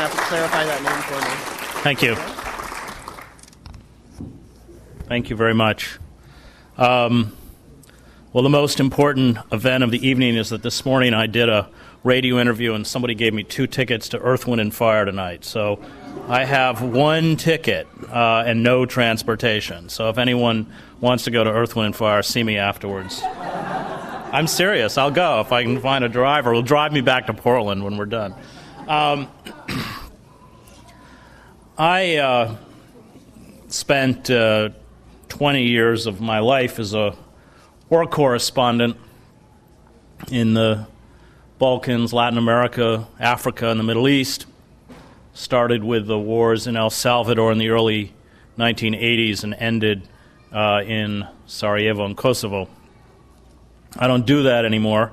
clarify that name for me? Thank you. Thank you very much. Well, the most important event of the evening is that this morning I did a radio interview and somebody gave me 2 tickets to Earth, Wind, and Fire tonight. So I have 1 ticket and no transportation. So if anyone wants to go to Earth, Wind, and Fire, see me afterwards. I'm serious. I'll go if I can find a driver. He'll drive me back to Portland when we're done. I spent 20 years of my life as a war correspondent in the Balkans, Latin America, Africa, and the Middle East. Started with the wars in El Salvador in the early 1980s and ended in Sarajevo and Kosovo. I don't do that anymore.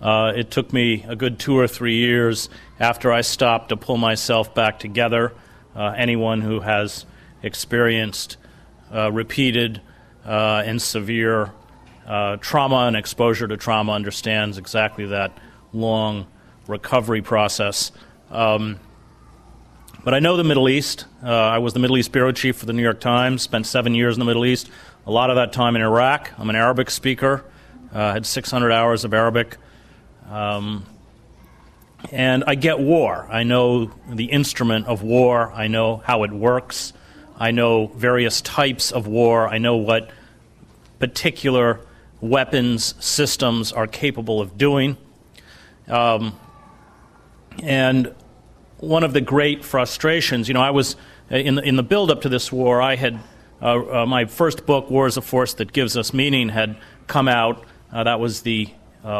It took me a good 2 or 3 years after I stopped to pull myself back together. Anyone who has experienced repeated and severe trauma and exposure to trauma understands exactly that long recovery process. But I know the Middle East. I was the Middle East bureau chief for the New York Times, spent 7 years in the Middle East, a lot of that time in Iraq. I'm an Arabic speaker, had 600 hours of Arabic. And I get war. I know the instrument of war. I know how it works. I know various types of war. I know what particular weapons systems are capable of doing. And one of the great frustrations, I was in the build-up to this war, I had my first book, War is a Force That Gives Us Meaning, had come out. That was the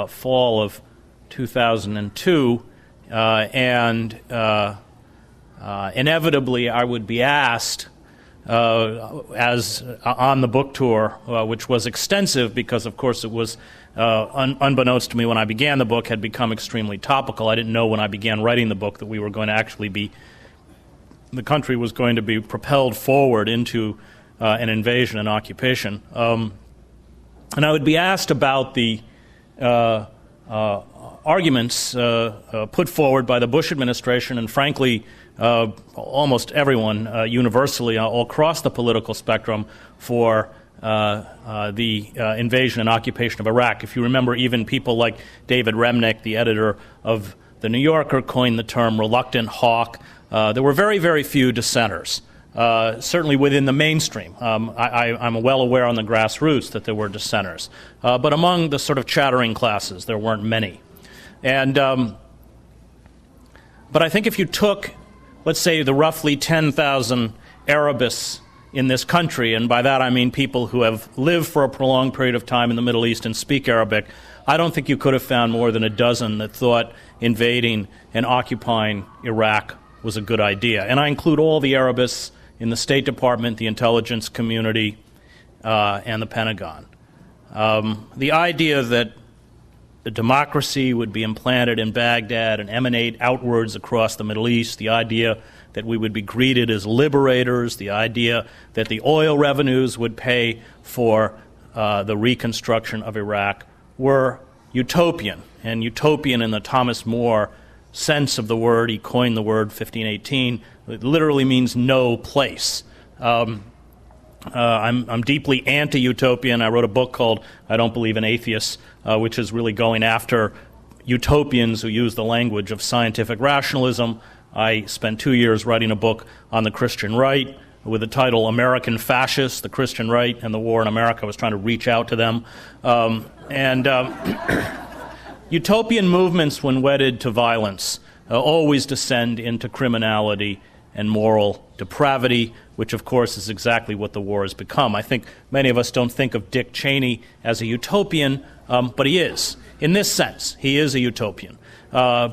fall of 2002, and inevitably I would be asked, as on the book tour, which was extensive because, of course, it was unbeknownst to me when I began the book, had become extremely topical. I didn't know when I began writing the book that we were going to actually the country was going to be propelled forward into an invasion and occupation. And I would be asked about the arguments put forward by the Bush administration and, frankly, almost everyone universally all across the political spectrum for the invasion and occupation of Iraq. If you remember, even people like David Remnick, the editor of The New Yorker, coined the term reluctant hawk. There were very, very few dissenters, certainly within the mainstream. I'm well aware on the grassroots that there were dissenters. But among the sort of chattering classes, there weren't many. And but I think if you took, let's say, the roughly 10,000 Arabists in this country, and by that I mean people who have lived for a prolonged period of time in the Middle East and speak Arabic, I don't think you could have found more than a dozen that thought invading and occupying Iraq was a good idea. And I include all the Arabists in the State Department, the intelligence community, and the Pentagon. The idea that the democracy would be implanted in Baghdad and emanate outwards across the Middle East, the idea that we would be greeted as liberators, the idea that the oil revenues would pay for the reconstruction of Iraq were utopian, and utopian in the Thomas More sense of the word. He coined the word 1518. It literally means no place. I'm deeply anti-utopian. I wrote a book called I Don't Believe in Atheists, which is really going after utopians who use the language of scientific rationalism. I spent 2 years writing a book on the Christian right with the title American Fascists, the Christian Right and the War in America. I was trying to reach out to them. Utopian movements, when wedded to violence, always descend into criminality and moral depravity, which of course is exactly what the war has become. I think many of us don't think of Dick Cheney as a utopian, but he is. In this sense, he is a utopian,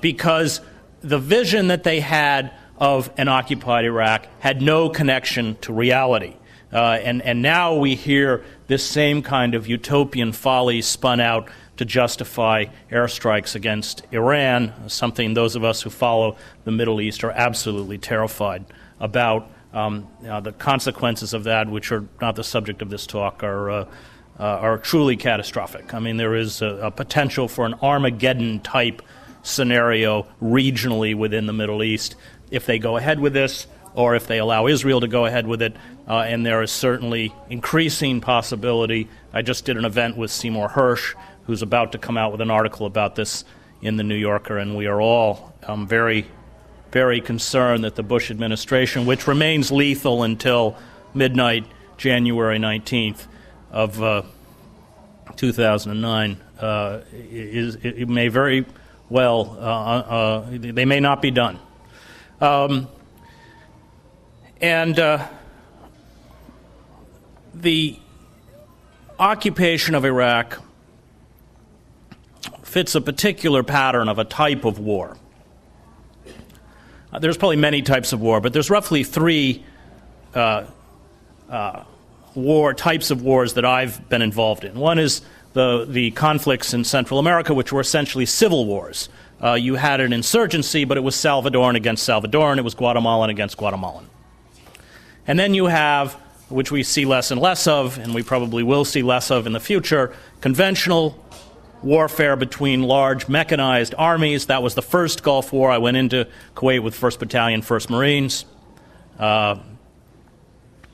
because the vision that they had of an occupied Iraq had no connection to reality. And now we hear this same kind of utopian folly spun out to justify airstrikes against Iran, something those of us who follow the Middle East are absolutely terrified about. The consequences of that, which are not the subject of this talk, are truly catastrophic. I mean, there is a potential for an Armageddon-type scenario regionally within the Middle East if they go ahead with this, or if they allow Israel to go ahead with it. And there is certainly increasing possibility. I just did an event with Seymour Hersh, who's about to come out with an article about this in the New Yorker, and we are all very, very concerned that the Bush administration, which remains lethal until midnight, January 19th of 2009, it may very well, they may not be done. The occupation of Iraq fits a particular pattern of a type of war. There's probably many types of war, but there's roughly three types of wars that I've been involved in. One is the conflicts in Central America, which were essentially civil wars. You had an insurgency, but it was Salvadoran against Salvadoran. It was Guatemalan against Guatemalan. And then you have, which we see less and less of, and we probably will see less of in the future, conventional warfare between large mechanized armies. That was the first Gulf War. I went into Kuwait with 1st Battalion, 1st Marines. And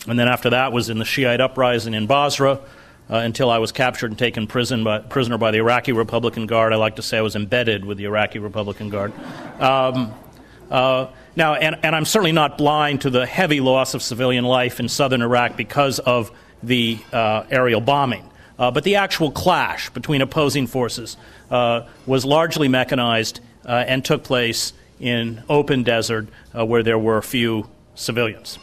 then after that was in the Shiite uprising in Basra until I was captured and taken prisoner by the Iraqi Republican Guard. I like to say I was embedded with the Iraqi Republican Guard. Now, I'm certainly not blind to the heavy loss of civilian life in southern Iraq because of the aerial bombing. But the actual clash between opposing forces was largely mechanized and took place in open desert where there were few civilians.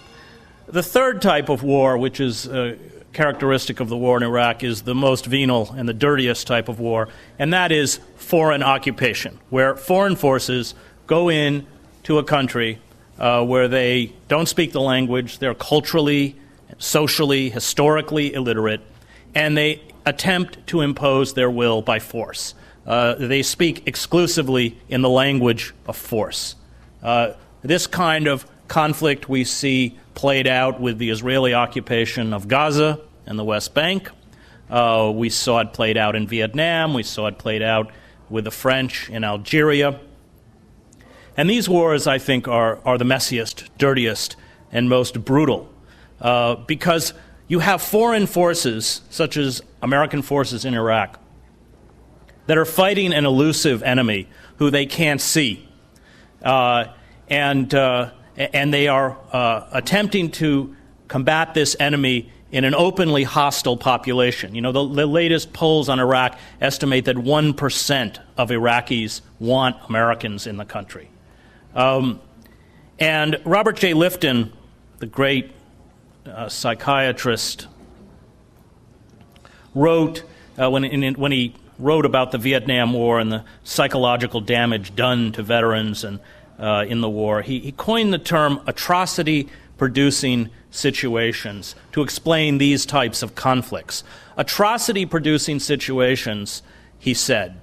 The third type of war, which is characteristic of the war in Iraq, is the most venal and the dirtiest type of war, and that is foreign occupation, where foreign forces go in to a country where they don't speak the language, they're culturally, socially, historically illiterate, and they attempt to impose their will by force. They speak exclusively in the language of force. This kind of conflict we see played out with the Israeli occupation of Gaza and the West Bank. We saw it played out in Vietnam. We saw it played out with the French in Algeria. And these wars, I think, are the messiest, dirtiest, and most brutal because you have foreign forces, such as American forces in Iraq, that are fighting an elusive enemy who they can't see. And they are attempting to combat this enemy in an openly hostile population. You know, the latest polls on Iraq estimate that 1% of Iraqis want Americans in the country. And Robert J. Lifton, the great psychiatrist, wrote, when he wrote about the Vietnam War and the psychological damage done to veterans and in the war, he coined the term atrocity-producing situations to explain these types of conflicts. Atrocity-producing situations, he said,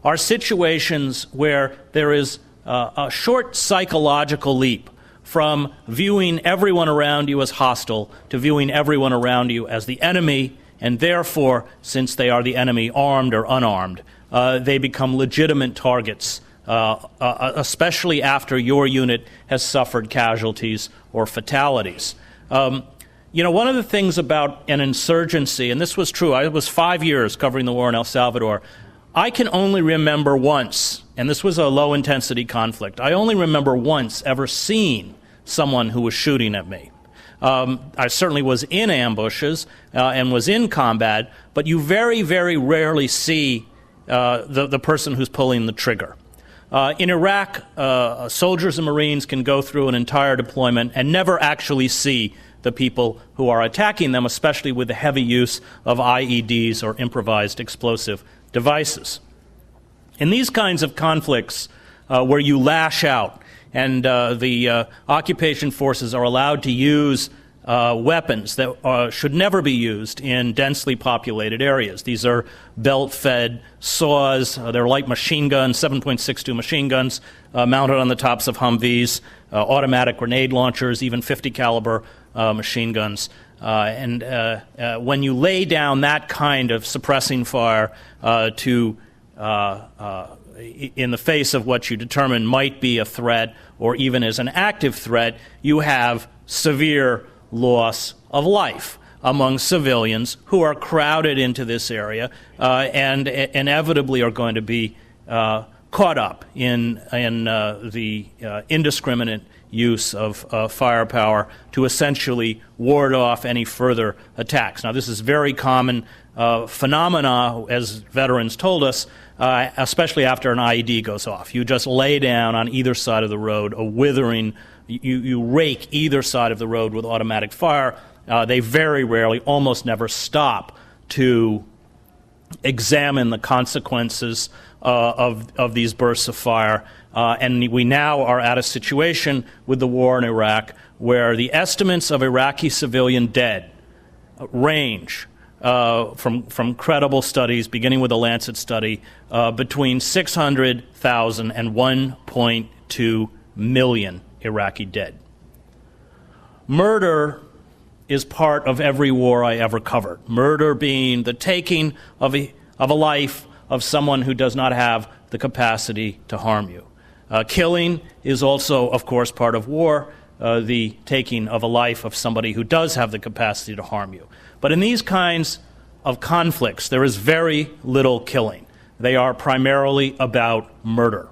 are situations where there is a short psychological leap from viewing everyone around you as hostile to viewing everyone around you as the enemy, and therefore, since they are the enemy, armed or unarmed, they become legitimate targets, especially after your unit has suffered casualties or fatalities. You know, one of the things about an insurgency, and this was true, I was 5 years covering the war in El Salvador, I can only remember once, and this was a low-intensity conflict, I only remember once ever seeing someone who was shooting at me. I certainly was in ambushes and was in combat, but you very, very rarely see the person who's pulling the trigger. In Iraq, soldiers and Marines can go through an entire deployment and never actually see the people who are attacking them, especially with the heavy use of IEDs or improvised explosive devices. In these kinds of conflicts where you lash out and the occupation forces are allowed to use weapons that should never be used in densely populated areas. These are belt-fed saws. They're light machine guns, 7.62 machine guns mounted on the tops of Humvees, automatic grenade launchers, even 50 caliber machine guns. When you lay down that kind of suppressing fire to in the face of what you determine might be a threat or even as an active threat, you have severe loss of life among civilians who are crowded into this area and inevitably are going to be caught up in the indiscriminate use of firepower to essentially ward off any further attacks. Now, this is very common phenomena, as veterans told us, especially after an IED goes off. You just lay down on either side of the road, a withering, you rake either side of the road with automatic fire. They very rarely, almost never stop to examine the consequences of these bursts of fire. And we now are at a situation with the war in Iraq where the estimates of Iraqi civilian dead range from credible studies, beginning with the Lancet study, between 600,000 and 1.2 million Iraqi dead. Murder is part of every war I ever covered. Murder being the taking of a life of someone who does not have the capacity to harm you. Killing is also, of course, part of war, the taking of a life of somebody who does have the capacity to harm you. But in these kinds of conflicts, there is very little killing. They are primarily about murder.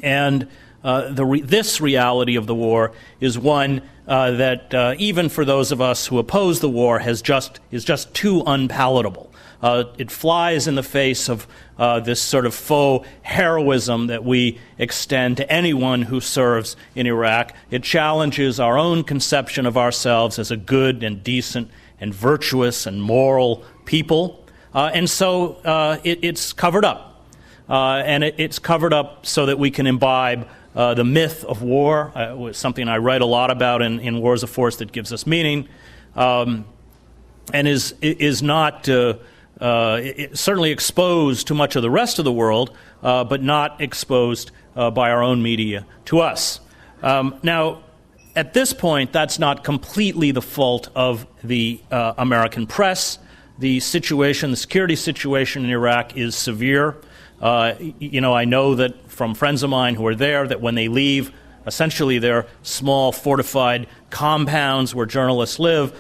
And this reality of the war is one that even for those of us who oppose the war is just too unpalatable. It flies in the face of this sort of faux heroism that we extend to anyone who serves in Iraq. It challenges our own conception of ourselves as a good and decent and virtuous and moral people. And so it's covered up. And it's covered up so that we can imbibe the myth of war, something I write a lot about in Wars of Force that gives us meaning, and is not certainly exposed to much of the rest of the world, but not exposed by our own media to us. Now, at this point, that's not completely the fault of the American press. The situation, the security situation in Iraq is severe. I know that from friends of mine who are there that when they leave, essentially they're small fortified compounds where journalists live,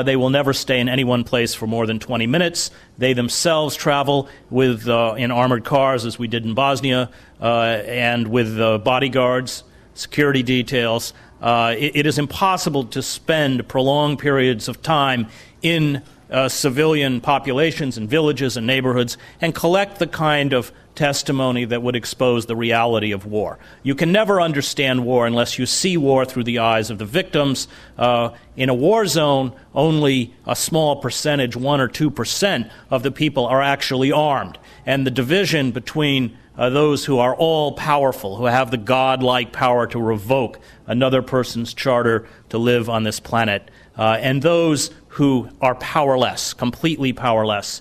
they will never stay in any one place for more than 20 minutes. They themselves travel with in armored cars, as we did in Bosnia, and with bodyguards, security details. It is impossible to spend prolonged periods of time in civilian populations and villages and neighborhoods and collect the kind of testimony that would expose the reality of war. You can never understand war unless you see war through the eyes of the victims. In a war zone, only a small percentage, 1 or 2% of the people are actually armed. And the division between those who are all powerful, who have the godlike power to revoke another person's charter to live on this planet, and those who are powerless, completely powerless,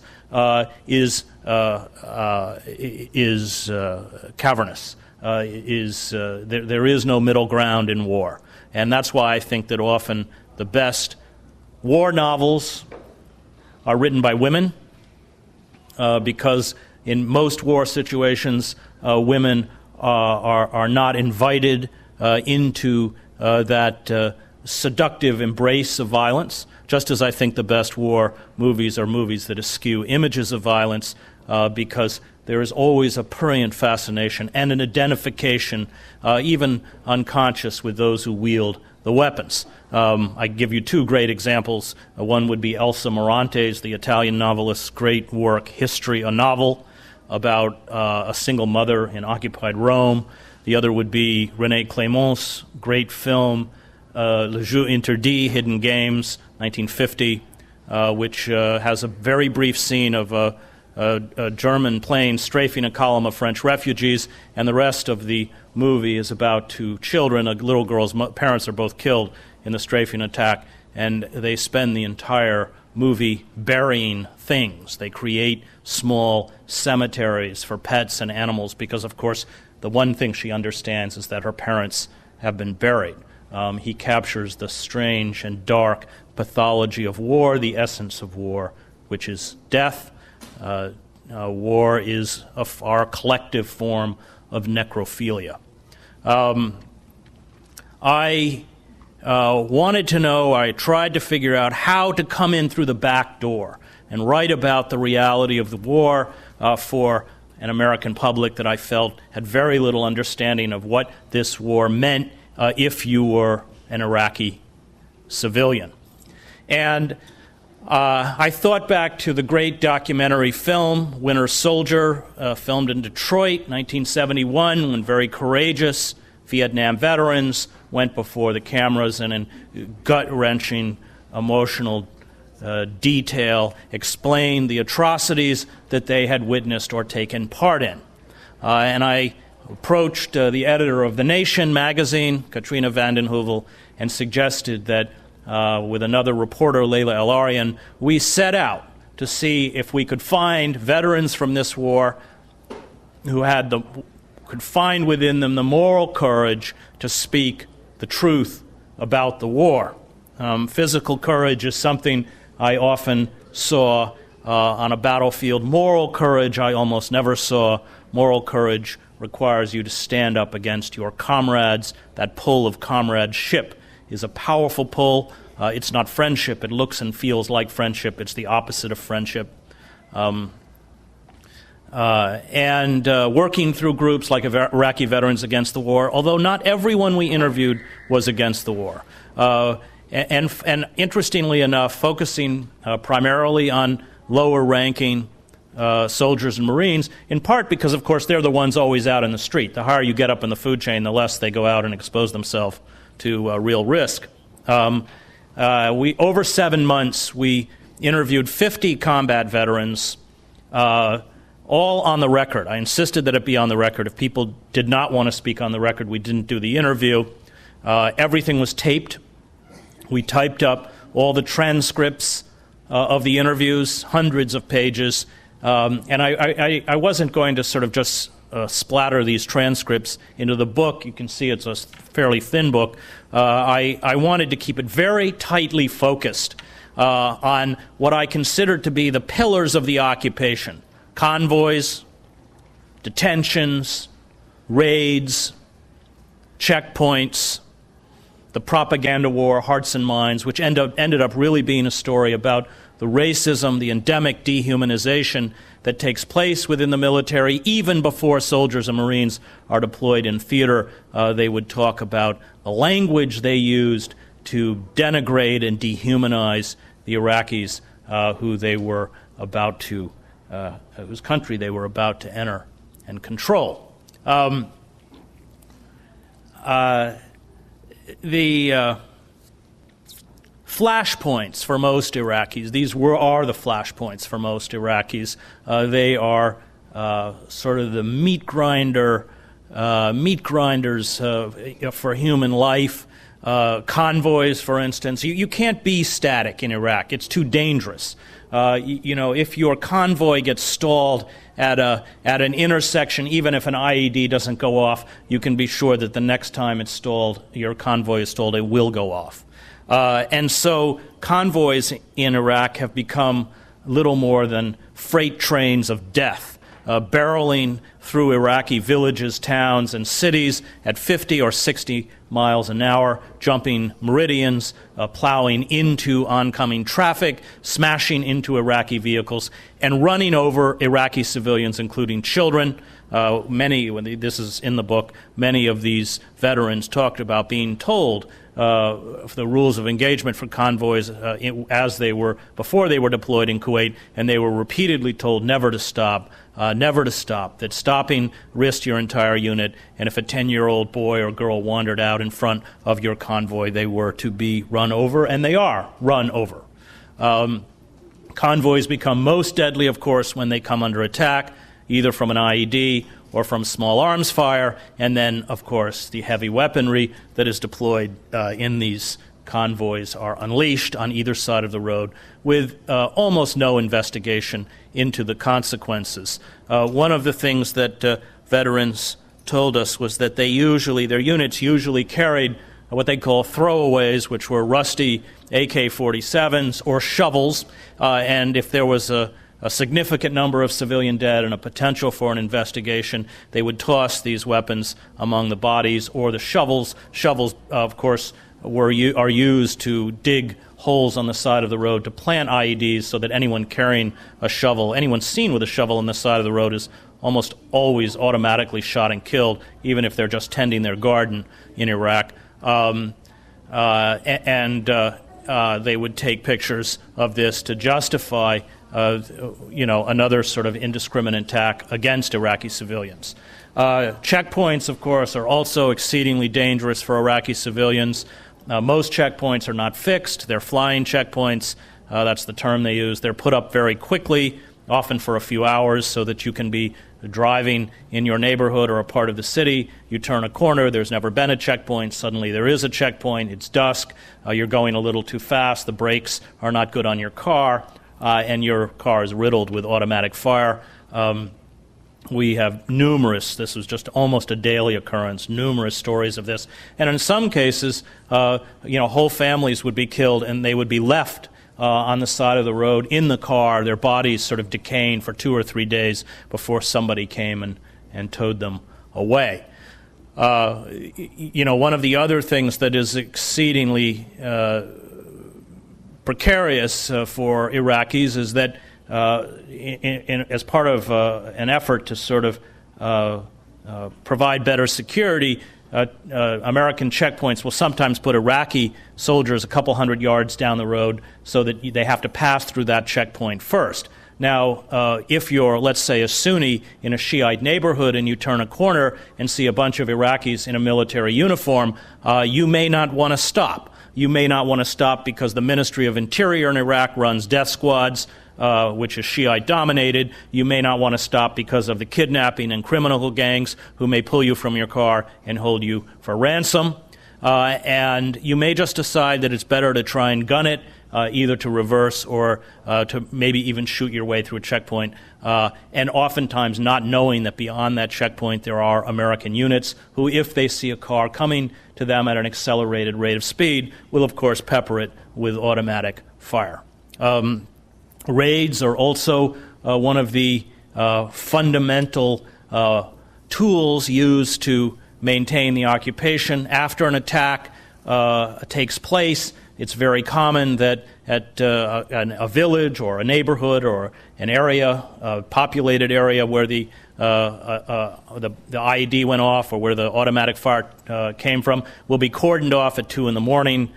is cavernous. There is no middle ground in war. And that's why I think that often the best war novels are written by women, because in most war situations, women are not invited into that seductive embrace of violence, just as I think the best war movies are movies that eschew images of violence, because there is always a prurient fascination and an identification, even unconscious, with those who wield the weapons. I give you two great examples. One would be Elsa Morante's, the Italian novelist's great work, History, a novel about a single mother in occupied Rome. The other would be René Clément's great film, Le Jeu Interdit, Hidden Games, 1950, which has a very brief scene of a German plane strafing a column of French refugees, and the rest of the movie is about two children. A little girl's parents are both killed in the strafing attack, and they spend the entire movie burying things. They create small cemeteries for pets and animals because, of course, the one thing she understands is that her parents have been buried. He captures the strange and dark pathology of war, the essence of war, which is death, war is our collective form of necrophilia. I wanted to know, I tried to figure out how to come in through the back door and write about the reality of the war for an American public that I felt had very little understanding of what this war meant if you were an Iraqi civilian. And I thought back to the great documentary film, Winter Soldier, filmed in Detroit, 1971, when very courageous Vietnam veterans went before the cameras and in gut-wrenching, emotional detail explained the atrocities that they had witnessed or taken part in. And I approached the editor of The Nation magazine, Katrina vanden Heuvel, and suggested that with another reporter, Laila Al-Arian, we set out to see if we could find veterans from this war who could find within them the moral courage to speak the truth about the war. Physical courage is something I often saw on a battlefield. Moral courage I almost never saw. Moral courage requires you to stand up against your comrades. That pull of comradeship is a powerful pull. It's not friendship. It looks and feels like friendship. It's the opposite of friendship. And working through groups like Iraqi Veterans Against the War, although not everyone we interviewed was against the war. And interestingly enough, focusing primarily on lower-ranking soldiers and Marines, in part because, of course, they're the ones always out in the street. The higher you get up in the food chain, the less they go out and expose themselves to real risk. Over 7 months, we interviewed 50 combat veterans, all on the record. I insisted that it be on the record. If people did not want to speak on the record, we didn't do the interview. Everything was taped. We typed up all the transcripts of the interviews, hundreds of pages, and I wasn't going to sort of just splatter these transcripts into the book. You can see it's a fairly thin book. I wanted to keep it very tightly focused on what I considered to be the pillars of the occupation: convoys, detentions, raids, checkpoints, the propaganda war, Hearts and Minds, which ended up really being a story about the racism, the endemic dehumanization that takes place within the military. Even before soldiers and Marines are deployed in theater, they would talk about the language they used to denigrate and dehumanize the Iraqis who they were about to, whose country they were about to enter and control. The flashpoints for most Iraqis, these are the flashpoints for most Iraqis. They are sort of the meat grinders for human life. Convoys, for instance. You can't be static in Iraq. It's too dangerous. If your convoy gets stalled at an intersection, even if an IED doesn't go off, you can be sure that the next time it's stalled, your convoy is stalled, it will go off. And so convoys in Iraq have become little more than freight trains of death, barreling through Iraqi villages, towns, and cities at 50 or 60 miles an hour, jumping meridians, plowing into oncoming traffic, smashing into Iraqi vehicles, and running over Iraqi civilians, including children. This is in the book, many of these veterans talked about being told the rules of engagement for convoys before they were deployed in Kuwait, and they were repeatedly told never to stop, that stopping risked your entire unit, and if a 10-year-old boy or girl wandered out in front of your convoy, they were to be run over, and they are run over. Convoys become most deadly, of course, when they come under attack, either from an IED or from small arms fire, and then, of course, the heavy weaponry that is deployed in these convoys are unleashed on either side of the road with almost no investigation into the consequences. One of the things that veterans told us was that their units usually carried what they call throwaways, which were rusty AK-47s or shovels, and if there was a a significant number of civilian dead and a potential for an investigation, they would toss these weapons among the bodies or the shovels. Shovels, of course, are used to dig holes on the side of the road to plant IEDs so that anyone carrying a shovel, anyone seen with a shovel on the side of the road is almost always automatically shot and killed, even if they're just tending their garden in Iraq. They would take pictures of this to justify another sort of indiscriminate attack against Iraqi civilians. Checkpoints, of course, are also exceedingly dangerous for Iraqi civilians. Most checkpoints are not fixed. They're flying checkpoints. That's the term they use. They're put up very quickly, often for a few hours, so that you can be driving in your neighborhood or a part of the city. You turn a corner, there's never been a checkpoint. Suddenly there is a checkpoint. It's dusk. You're going a little too fast. The brakes are not good on your car, and your car is riddled with automatic fire. We have numerous, this was just almost a daily occurrence, numerous stories of this. And in some cases, whole families would be killed and they would be left on the side of the road in the car, their bodies sort of decaying for 2 or 3 days before somebody came and towed them away. One of the other things that is exceedingly precarious for Iraqis is that as part of an effort to sort of provide better security, American checkpoints will sometimes put Iraqi soldiers a couple hundred yards down the road so that they have to pass through that checkpoint first. Now, if you're, let's say, a Sunni in a Shiite neighborhood and you turn a corner and see a bunch of Iraqis in a military uniform, you may not want to stop. You may not want to stop because the Ministry of Interior in Iraq runs death squads, which is Shiite-dominated. You may not want to stop because of the kidnapping and criminal gangs who may pull you from your car and hold you for ransom. And you may just decide that it's better to try and gun it, either to reverse or to maybe even shoot your way through a checkpoint, and oftentimes not knowing that beyond that checkpoint there are American units who, if they see a car coming to them at an accelerated rate of speed, will of course pepper it with automatic fire. Raids are also one of the fundamental tools used to maintain the occupation. After an attack takes place, it's very common that at a village or a neighborhood or an area, a populated area where the IED went off or where the automatic fire came from, will be cordoned off at 2 in the morning.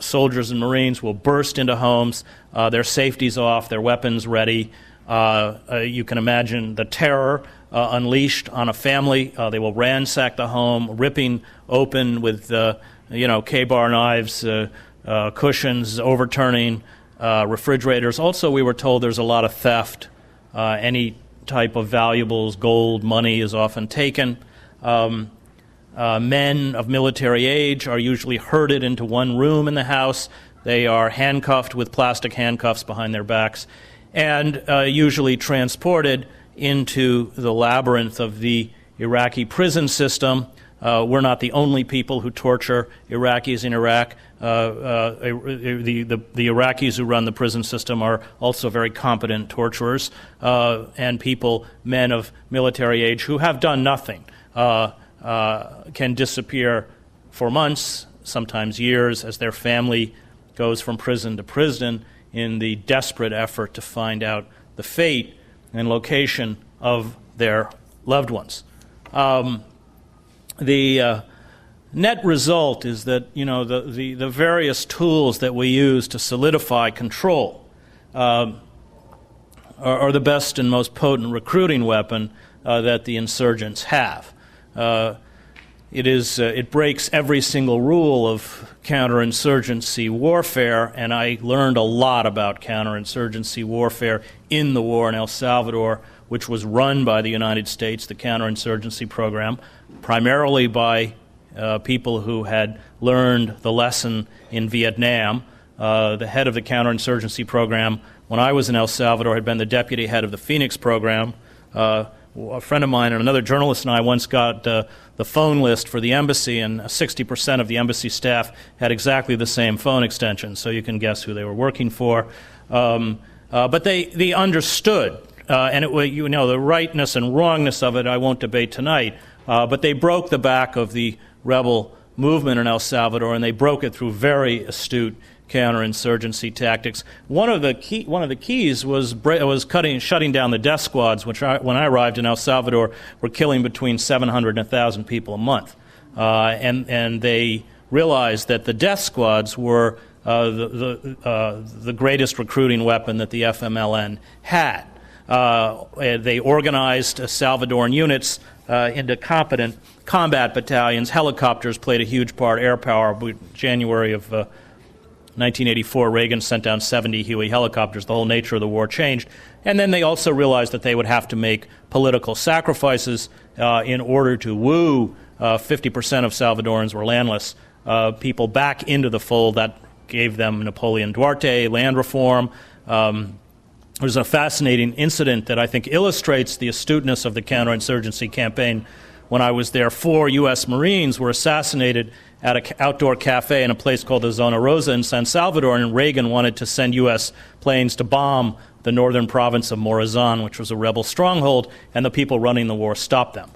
Soldiers and Marines will burst into homes, their safety's off, their weapons ready. You can imagine the terror unleashed on a family. They will ransack the home, ripping open with K-bar knives, cushions, overturning refrigerators. Also, we were told there's a lot of theft. Any type of valuables, gold, money is often taken. Men of military age are usually herded into one room in the house. They are handcuffed with plastic handcuffs behind their backs and usually transported into the labyrinth of the Iraqi prison system. We're not the only people who torture Iraqis in Iraq. The Iraqis who run the prison system are also very competent torturers, and people, men of military age who have done nothing, can disappear for months, sometimes years, as their family goes from prison to prison in the desperate effort to find out the fate and location of their loved ones. The net result is that the various tools that we use to solidify control are the best and most potent recruiting weapon that the insurgents have. It breaks every single rule of counterinsurgency warfare, and I learned a lot about counterinsurgency warfare in the war in El Salvador, which was run by the United States, the counterinsurgency program, primarily by people who had learned the lesson in Vietnam. The head of the counterinsurgency program, when I was in El Salvador, had been the deputy head of the Phoenix program. A friend of mine and another journalist and I once got the phone list for the embassy, and 60% of the embassy staff had exactly the same phone extension, so you can guess who they were working for. But they understood, and it was, you know, the rightness and wrongness of it I won't debate tonight, but they broke the back of the rebel movement in El Salvador, and they broke it through very astute counterinsurgency tactics. One of the keys was shutting down the death squads, which when I arrived in El Salvador were killing between 700 and 1,000 people a month, and they realized that the death squads were the greatest recruiting weapon that the FMLN had. They organized Salvadoran units into competent combat battalions. Helicopters played a huge part. Air power. January of 1984, Reagan sent down 70 Huey helicopters. The whole nature of the war changed. And then they also realized that they would have to make political sacrifices in order to woo 50% of Salvadorans were landless people back into the fold. That gave them Napoleon Duarte, land reform. There's a fascinating incident that I think illustrates the astuteness of the counterinsurgency campaign. When I was there, 4 U.S. Marines were assassinated at an outdoor cafe in a place called the Zona Rosa in San Salvador, and Reagan wanted to send U.S. planes to bomb the northern province of Morazan, which was a rebel stronghold, and the people running the war stopped them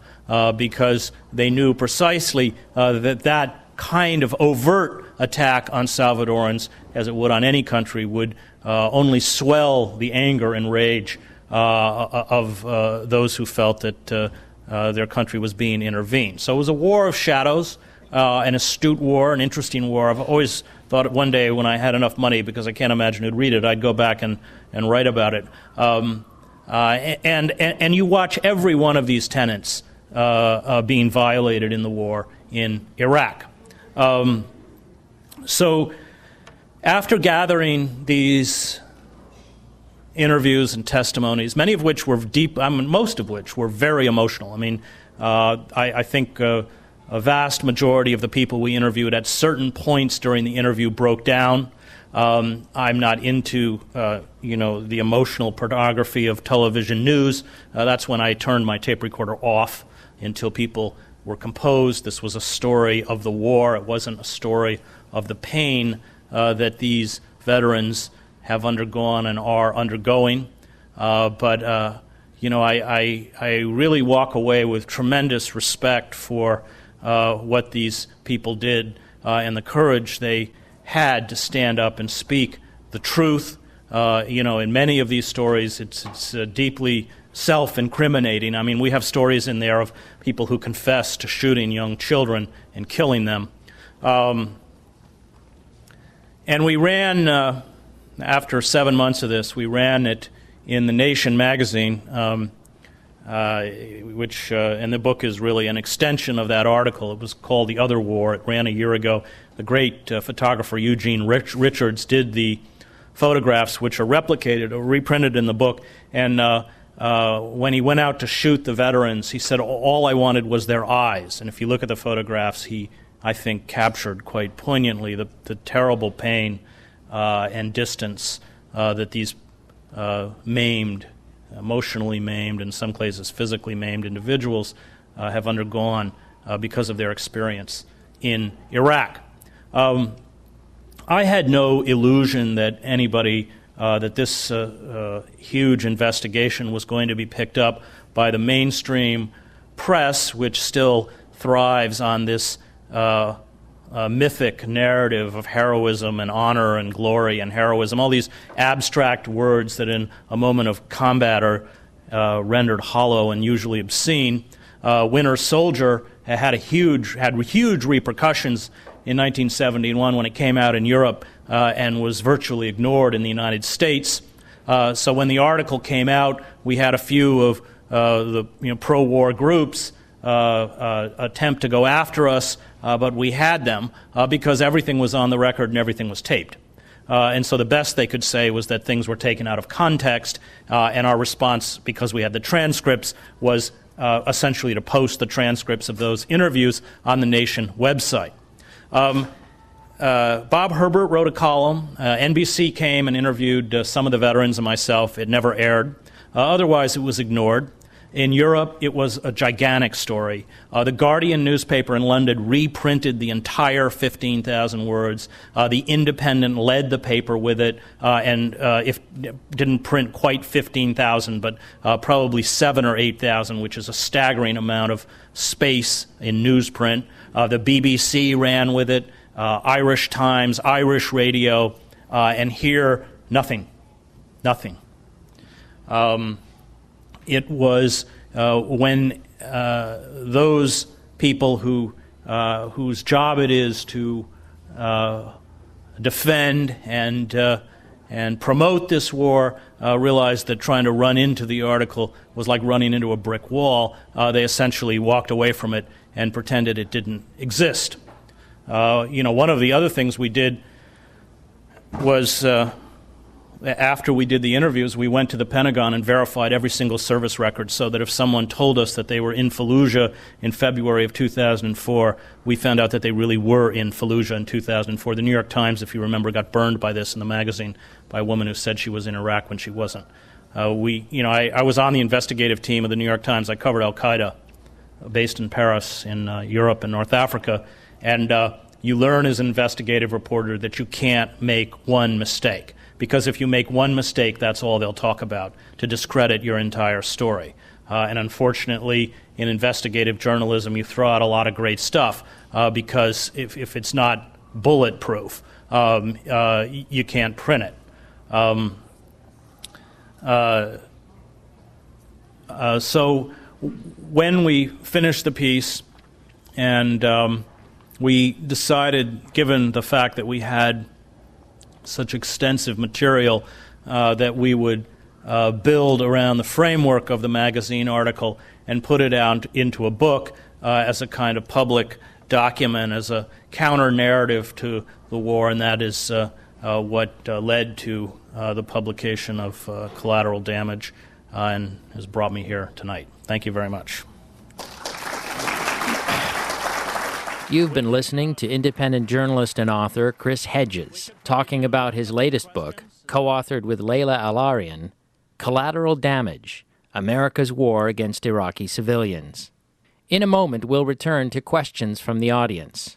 because they knew precisely that kind of overt attack on Salvadorans, as it would on any country, would only swell the anger and rage of those who felt that their country was being intervened. So it was a war of shadows, an astute war, an interesting war. I've always thought one day when I had enough money, because I can't imagine who'd read it, I'd go back and write about it. And you watch every one of these tenets being violated in the war in Iraq. So after gathering these interviews and testimonies, many of which were deep, most of which were very emotional. I mean, I think a vast majority of the people we interviewed at certain points during the interview broke down. I'm not into, the emotional pornography of television news. That's when I turned my tape recorder off until people were composed. This was a story of the war. It wasn't a story of the pain that these veterans have undergone and are undergoing. But I really walk away with tremendous respect for what these people did and the courage they had to stand up and speak the truth. In many of these stories, it's deeply self-incriminating. I mean, we have stories in there of people who confess to shooting young children and killing them. And we ran, after 7 months of this, we ran it in The Nation magazine, which, and the book is really an extension of that article. It was called The Other War. It ran a year ago. The great photographer Eugene Richards did the photographs, which are replicated or reprinted in the book. And when he went out to shoot the veterans, he said, all I wanted was their eyes. And if you look at the photographs, he, I think, captured quite poignantly the terrible pain and distance that these maimed, emotionally maimed, in some cases physically maimed individuals have undergone because of their experience in Iraq. I had no illusion that anybody, that this huge investigation was going to be picked up by the mainstream press, which still thrives on this mythic narrative of heroism and honor and glory and heroism, all these abstract words that in a moment of combat are rendered hollow and usually obscene. Winter Soldier had huge repercussions in 1971 when it came out in Europe and was virtually ignored in the United States. So when the article came out, we had a few of the pro-war groups attempt to go after us, but we had them because everything was on the record and everything was taped. And so the best they could say was that things were taken out of context, and our response, because we had the transcripts, was essentially to post the transcripts of those interviews on the Nation website. Bob Herbert wrote a column. NBC came and interviewed some of the veterans and myself. It never aired. Otherwise, it was ignored. In Europe, it was a gigantic story. The Guardian newspaper in London reprinted the entire 15,000 words. The Independent led the paper with it, and if didn't print quite 15,000, but probably 7,000 or 8,000, which is a staggering amount of space in newsprint. The BBC ran with it, Irish Times, Irish Radio, and here, nothing. Nothing. It was when those people whose job it is to defend and promote this war realized that trying to run into the article was like running into a brick wall. They essentially walked away from it and pretended it didn't exist. One of the other things we did was after we did the interviews, we went to the Pentagon and verified every single service record so that if someone told us that they were in Fallujah in February of 2004, we found out that they really were in Fallujah in 2004. The New York Times, if you remember, got burned by this in the magazine by a woman who said she was in Iraq when she wasn't. I was on the investigative team of the New York Times. I covered Al-Qaeda, based in Paris, in Europe and North Africa, and you learn as an investigative reporter that you can't make one mistake. Because if you make one mistake, that's all they'll talk about, to discredit your entire story. And unfortunately, in investigative journalism, you throw out a lot of great stuff because if it's not bulletproof, you can't print it. So when we finished the piece and we decided, given the fact that we had such extensive material, that we would build around the framework of the magazine article and put it out into a book as a kind of public document, as a counter-narrative to the war, and that is what led to the publication of Collateral Damage and has brought me here tonight. Thank you very much. You've been listening to independent journalist and author Chris Hedges talking about his latest book, co-authored with Laila Al-Arian, Collateral Damage, America's War Against Iraqi Civilians. In a moment, we'll return to questions from the audience.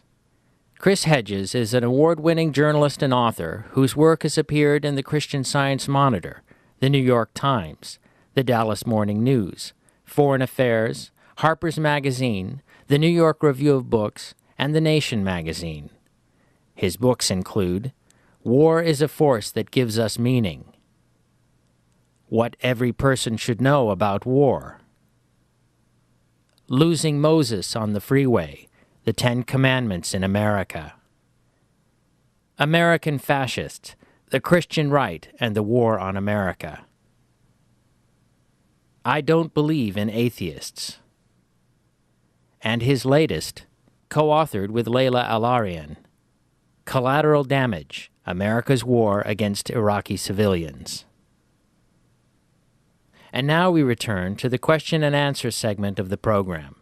Chris Hedges is an award-winning journalist and author whose work has appeared in the Christian Science Monitor, the New York Times, the Dallas Morning News, Foreign Affairs, Harper's Magazine, the New York Review of Books, and The Nation magazine. His books include War is a Force That Gives Us Meaning, What Every Person Should Know About War, Losing Moses on the Freeway, The 10 Commandments in America, American Fascist, The Christian Right and the War on America, I Don't Believe in Atheists, and his latest, co-authored with Laila Al-Arian, Collateral Damage, America's War Against Iraqi Civilians. And now we return to the question and answer segment of the program.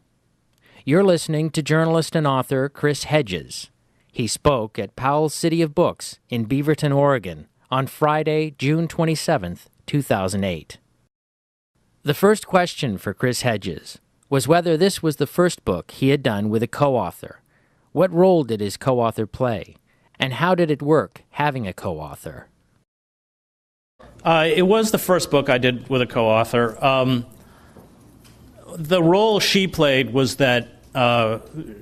You're listening to journalist and author Chris Hedges. He spoke at Powell's City of Books in Beaverton, Oregon, on Friday, June 27, 2008. The first question for Chris Hedges was whether this was the first book he had done with a co-author. What role did his co-author play? And how did it work, having a co-author? It was the first book I did with a co-author. The role she played was that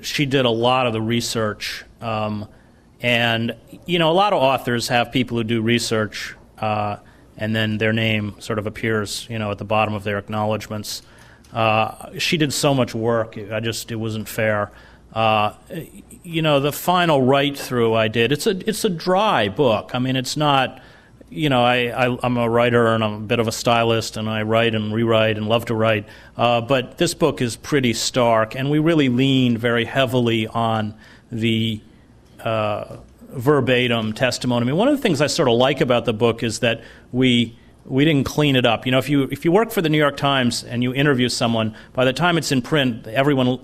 she did a lot of the research. And, a lot of authors have people who do research, and then their name sort of appears, at the bottom of their acknowledgments. She did so much work, it wasn't fair. The final write-through I did, it's a dry book. I mean, it's not, I'm a writer and I'm a bit of a stylist and I write and rewrite and love to write. But this book is pretty stark, and we really leaned very heavily on the verbatim testimony. I mean, one of the things I sort of like about the book is that we didn't clean it up. If you work for the New York Times and you interview someone, by the time it's in print, everyone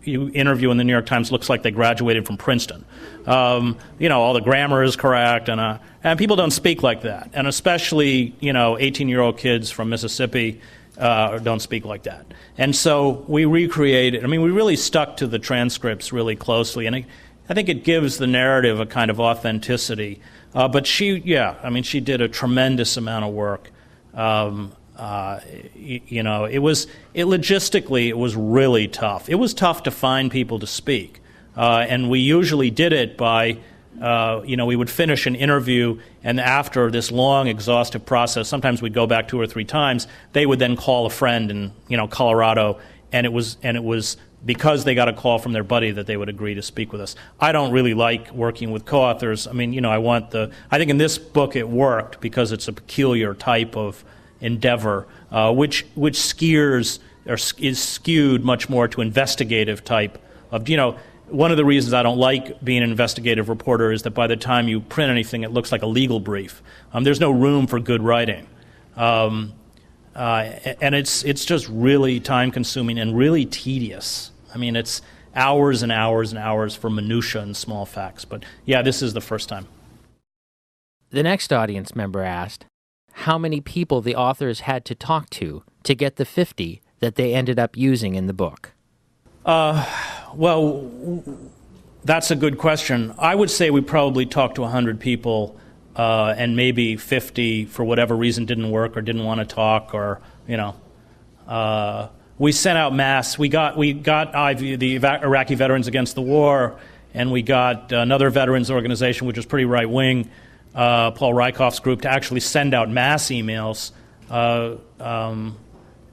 you interview in the New York Times looks like they graduated from Princeton. All the grammar is correct, and people don't speak like that. And especially, 18-year-old kids from Mississippi don't speak like that. And so we recreated, we really stuck to the transcripts really closely, and I think it gives the narrative a kind of authenticity. But she did a tremendous amount of work. Logistically, it was really tough. It was tough to find people to speak. And we usually did it by, we would finish an interview, and after this long, exhaustive process, sometimes we'd go back 2 or 3 times, they would then call a friend in, Colorado, and it was because they got a call from their buddy that they would agree to speak with us. I don't really like working with co-authors. I think in this book it worked because it's a peculiar type of endeavor, which is skewed much more to investigative type of, one of the reasons I don't like being an investigative reporter is that by the time you print anything, it looks like a legal brief. There's no room for good writing. And it's just really time-consuming and really tedious. It's hours and hours and hours for minutia and small facts. But yeah, this is the first time. The next audience member asked how many people the authors had to talk to get the 50 that they ended up using in the book. Well, that's a good question. I would say we probably talked to 100 people, and maybe 50 for whatever reason didn't work or didn't want to talk, or we sent out mass. We got the Iraqi Veterans Against the War, and we got another veterans organization which was pretty right wing, Paul Rykoff's group, to actually send out mass emails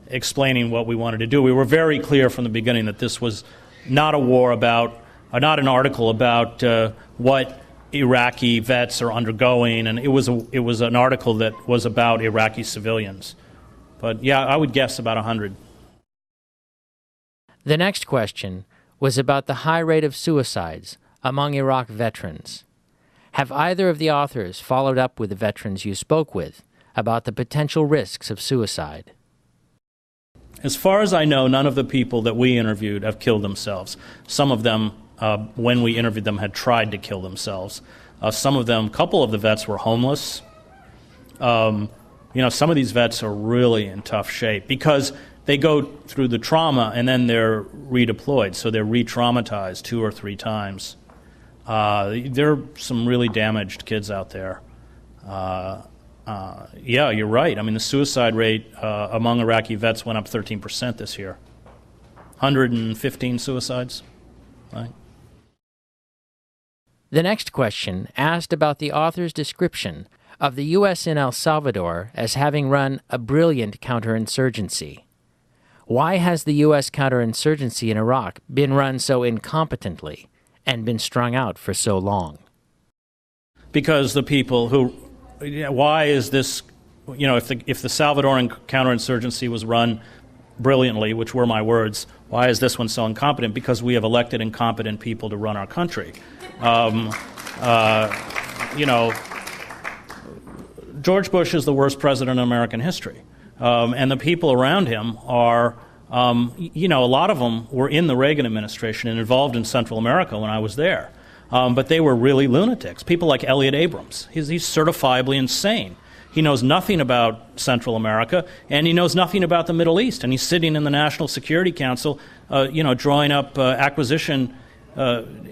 explaining what we wanted to do. We were very clear from the beginning that this was not a war about, not an article about what Iraqi vets are undergoing, and it was an article that was about Iraqi civilians. But yeah, I would guess about 100. The next question was about the high rate of suicides among Iraq veterans. Have either of the authors followed up with the veterans you spoke with about the potential risks of suicide? As far as I know, none of the people that we interviewed have killed themselves. Some of them, when we interviewed them, had tried to kill themselves. Some of them, a couple of the vets were homeless. Some of these vets are really in tough shape because they go through the trauma and then they're redeployed, so they're re-traumatized 2 or 3 times. There are some really damaged kids out there. Yeah, you're right. The suicide rate among Iraqi vets went up 13% this year. 115 suicides. Right. The next question asked about the author's description of the U.S. in El Salvador as having run a brilliant counterinsurgency. Why has the U.S. counterinsurgency in Iraq been run so incompetently and been strung out for so long? Because the people who... Why is this, if the Salvadoran counterinsurgency was run brilliantly, which were my words, why is this one so incompetent? Because we have elected incompetent people to run our country. George Bush is the worst president in American history. And the people around him are, a lot of them were in the Reagan administration and involved in Central America when I was there. But they were really lunatics. People like Elliot Abrams. He's certifiably insane. He knows nothing about Central America, and he knows nothing about the Middle East. And he's sitting in the National Security Council, drawing up acquisition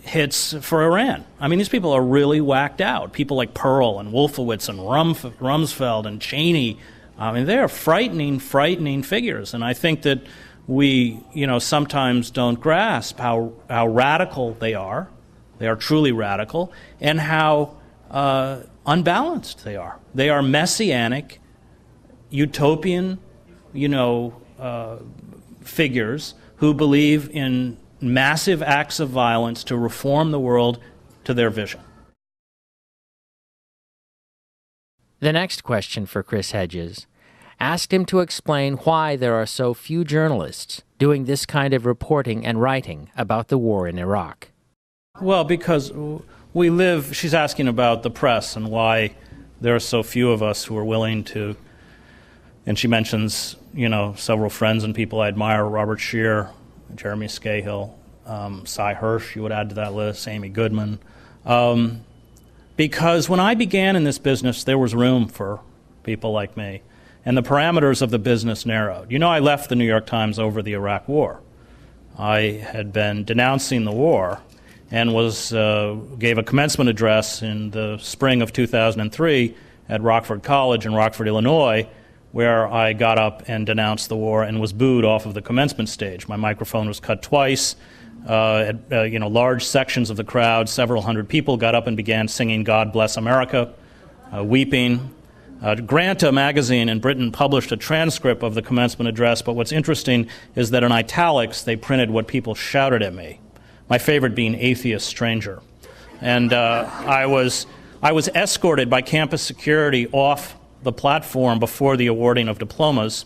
hits for Iran. These people are really whacked out. People like Pearl and Wolfowitz and Rumsfeld and Cheney. They're frightening figures. And I think that we, sometimes don't grasp how radical they are. They are truly radical, and how unbalanced they are. They are messianic, utopian, figures who believe in massive acts of violence to reform the world to their vision. The next question for Chris Hedges asked him to explain why there are so few journalists doing this kind of reporting and writing about the war in Iraq. Well, because she's asking about the press and why there are so few of us who are willing to, and she mentions, several friends and people I admire, Robert Scheer, Jeremy Scahill, Cy Hirsch, you would add to that list, Amy Goodman. Because when I began in this business, there was room for people like me, and the parameters of the business narrowed. You know, I left the New York Times over the Iraq War. I had been denouncing the war and gave a commencement address in the spring of 2003 at Rockford College in Rockford, Illinois, where I got up and denounced the war and was booed off of the commencement stage. My microphone was cut twice. Large sections of the crowd, several hundred people, got up and began singing "God Bless America," weeping. Granta magazine in Britain published a transcript of the commencement address, but what's interesting is that in italics they printed what people shouted at me, my favorite being "atheist stranger." And I was escorted by campus security off the platform before the awarding of diplomas.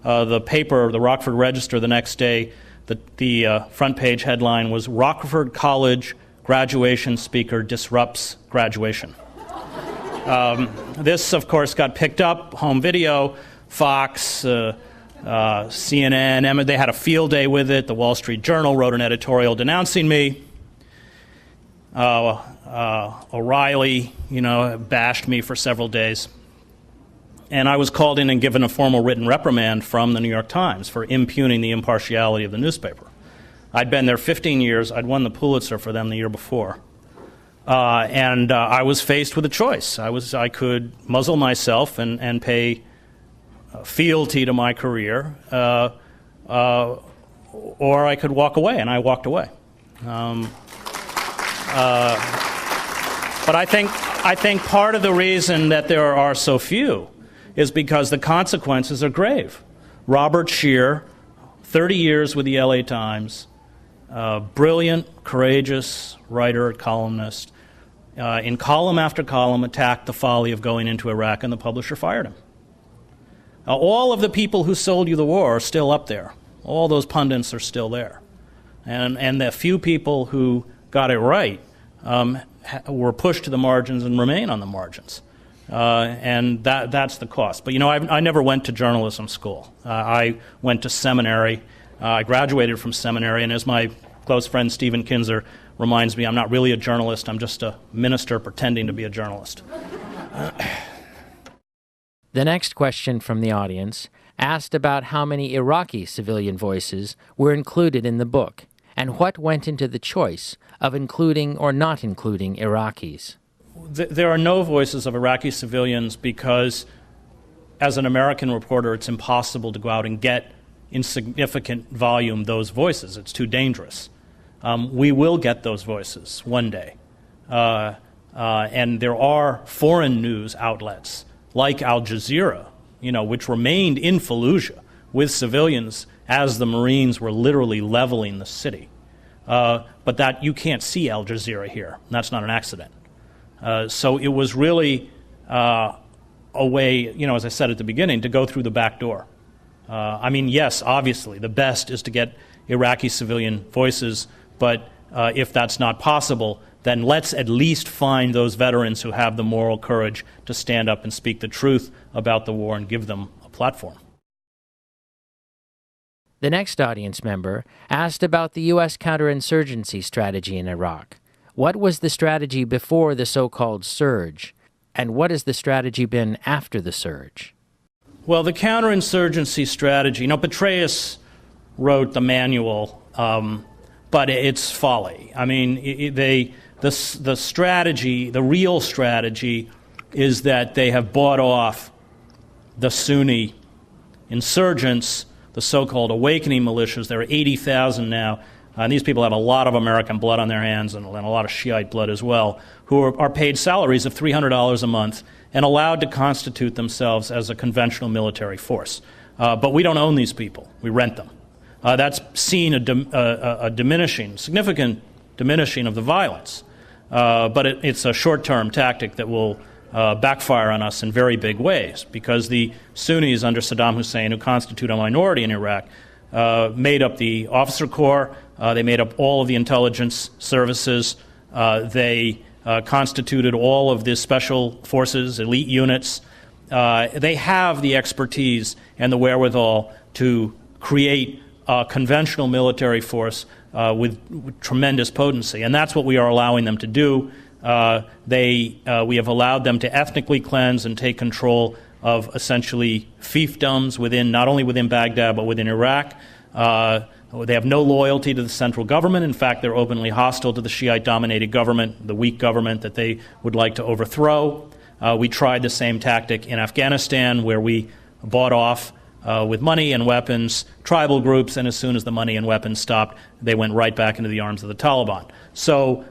The paper, the Rockford Register, the next day, the front page headline was "Rockford College Graduation Speaker Disrupts Graduation." This, of course, got picked up, home video, Fox, CNN, they had a field day with it. The Wall Street Journal wrote an editorial denouncing me. O'Reilly, bashed me for several days. And I was called in and given a formal written reprimand from the New York Times for impugning the impartiality of the newspaper. I'd been there 15 years. I'd won the Pulitzer for them the year before. And I was faced with a choice. I could muzzle myself and pay fealty to my career, or I could walk away, and I walked away. But I think part of the reason that there are so few is because the consequences are grave. Robert Scheer, 30 years with the LA Times, brilliant, courageous writer, columnist, in column after column attacked the folly of going into Iraq, and the publisher fired him. All of the people who sold you the war are still up there. All those pundits are still there. And the few people who got it right were pushed to the margins and remain on the margins. And that's the cost. But I never went to journalism school. I went to seminary. I graduated from seminary, and as my close friend Stephen Kinzer reminds me, I'm not really a journalist, I'm just a minister pretending to be a journalist. The next question from the audience asked about how many Iraqi civilian voices were included in the book, and what went into the choice of including or not including Iraqis. There are no voices of Iraqi civilians because, as an American reporter, it's impossible to go out and get in significant volume those voices. It's too dangerous. We will get those voices one day. And there are foreign news outlets like Al Jazeera, which remained in Fallujah with civilians as the Marines were literally leveling the city. But that you can't see Al Jazeera here. That's not an accident. So it was really a way, as I said at the beginning, to go through the back door. Yes, obviously, the best is to get Iraqi civilian voices, but if that's not possible, then let's at least find those veterans who have the moral courage to stand up and speak the truth about the war and give them a platform. The next audience member asked about the U.S. counterinsurgency strategy in Iraq. What was the strategy before the so-called surge, and what has the strategy been after the surge? Well, the counterinsurgency strategy, Petraeus wrote the manual, but it's folly. The strategy, the real strategy, is that they have bought off the Sunni insurgents, the so-called awakening militias. There are 80,000 now, and these people have a lot of American blood on their hands and a lot of Shiite blood as well, who are paid salaries of $300 a month and allowed to constitute themselves as a conventional military force. But we don't own these people. We rent them. That's seen a significant diminishing of the violence. But it's a short-term tactic that will backfire on us in very big ways, because the Sunnis under Saddam Hussein, who constitute a minority in Iraq, made up the officer corps, they made up all of the intelligence services, they constituted all of the special forces, elite units. They have the expertise and the wherewithal to create conventional military force with tremendous potency. And that's what we are allowing them to do. We have allowed them to ethnically cleanse and take control of essentially fiefdoms not only within Baghdad, but within Iraq. They have no loyalty to the central government. In fact, they're openly hostile to the Shiite-dominated government, the weak government that they would like to overthrow. We tried the same tactic in Afghanistan, where we bought off with money and weapons tribal groups, and as soon as the money and weapons stopped, they went right back into the arms of the Taliban. So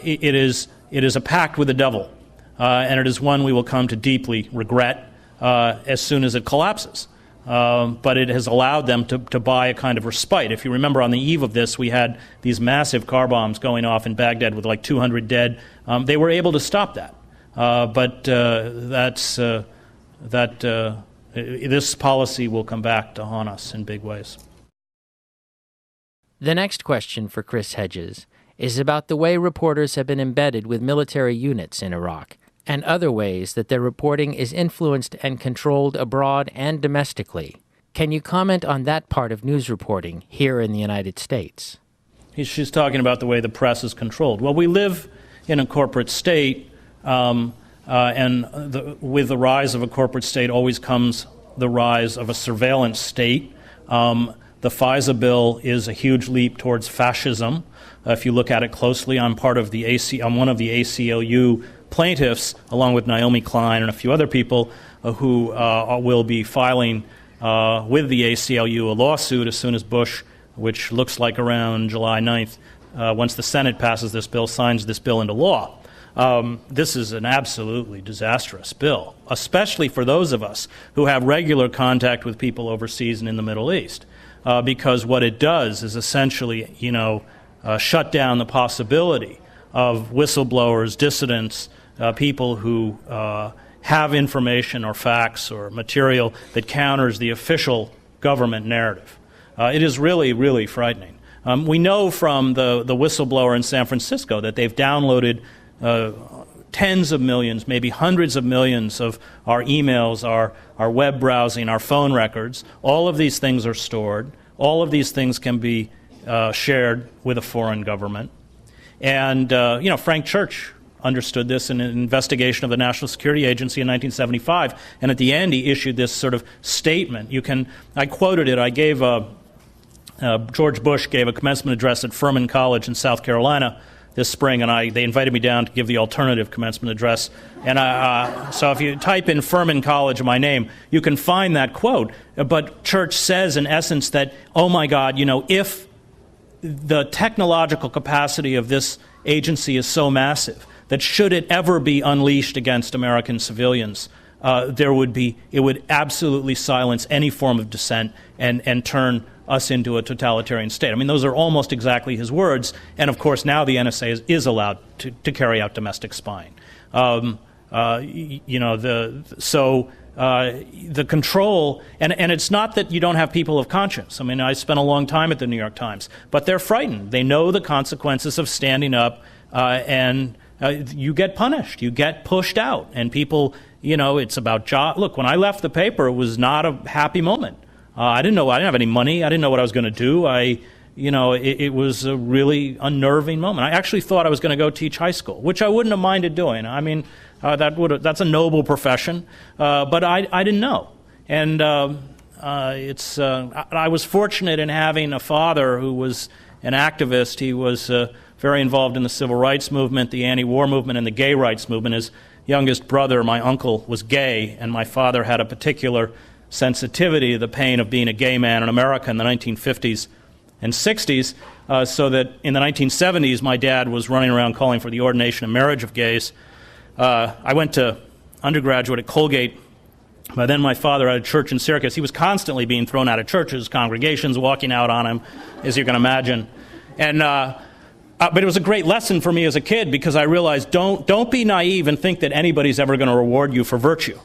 it is a pact with the devil, and it is one we will come to deeply regret as soon as it collapses. But it has allowed them to buy a kind of respite. If you remember, on the eve of this, we had these massive car bombs going off in Baghdad with like 200 dead. They were able to stop that. But this policy will come back to haunt us in big ways. The next question for Chris Hedges is about the way reporters have been embedded with military units in Iraq, and other ways that their reporting is influenced and controlled abroad and domestically. Can you comment on that part of news reporting here in the United States? She's talking about the way the press is controlled. Well, we live in a corporate state, and with the rise of a corporate state always comes the rise of a surveillance state. The FISA bill is a huge leap towards fascism. If you look at it closely, I'm one of the ACLU plaintiffs, along with Naomi Klein and a few other people who will be filing with the ACLU a lawsuit as soon as Bush, which looks like around July 9th, once the Senate passes this bill, signs this bill into law. This is an absolutely disastrous bill, especially for those of us who have regular contact with people overseas and in the Middle East, because what it does is essentially, shut down the possibility of whistleblowers, dissidents, people who have information or facts or material that counters the official government narrative. It is really, really frightening. We know from the whistleblower in San Francisco that they've downloaded tens of millions, maybe hundreds of millions of our emails, our web browsing, our phone records. All of these things are stored. All of these things can be shared with a foreign government. And, Frank Church understood this in an investigation of the National Security Agency in 1975, and at the end he issued this sort of statement. I quoted it. I gave George Bush gave a commencement address at Furman College in South Carolina this spring, and they invited me down to give the alternative commencement address. And so if you type in Furman College, my name, you can find that quote. But Church says, in essence, that, oh my God, if the technological capacity of this agency is so massive that should it ever be unleashed against American civilians, it would absolutely silence any form of dissent and turn us into a totalitarian state. I mean, those are almost exactly his words. And of course, now the NSA is allowed to carry out domestic spying. The control, and it's not that you don't have people of conscience. I mean, I spent a long time at the New York Times, but they're frightened. They know the consequences of standing up, and you get punished. You get pushed out, and people, it's about job. Look, when I left the paper, it was not a happy moment. I didn't have any money. I didn't know what I was going to do. It was a really unnerving moment. I actually thought I was going to go teach high school, which I wouldn't have minded doing. I mean, that's a noble profession, but I didn't know. And I was fortunate in having a father who was an activist. He was very involved in the civil rights movement, the anti-war movement, and the gay rights movement. His youngest brother, my uncle, was gay, and my father had a particular sensitivity to the pain of being a gay man in America in the 1950s and 60s, so that in the 1970s, my dad was running around calling for the ordination and marriage of gays. I went to undergraduate at Colgate. By then, my father had a church in Syracuse. He was constantly being thrown out of churches, congregations walking out on him, as you can imagine. And but it was a great lesson for me as a kid, because I realized don't be naive and think that anybody's ever going to reward you for virtue.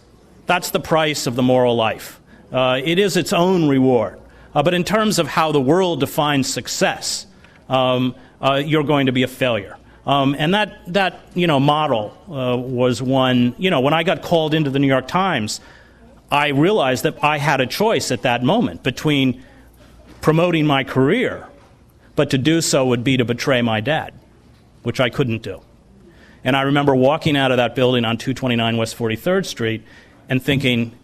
That's the price of the moral life. It is its own reward. But in terms of how the world defines success, you're going to be a failure. And that model was one. When I got called into the New York Times, I realized that I had a choice at that moment between promoting my career, but to do so would be to betray my dad, which I couldn't do. And I remember walking out of that building on 229 West 43rd Street and thinking,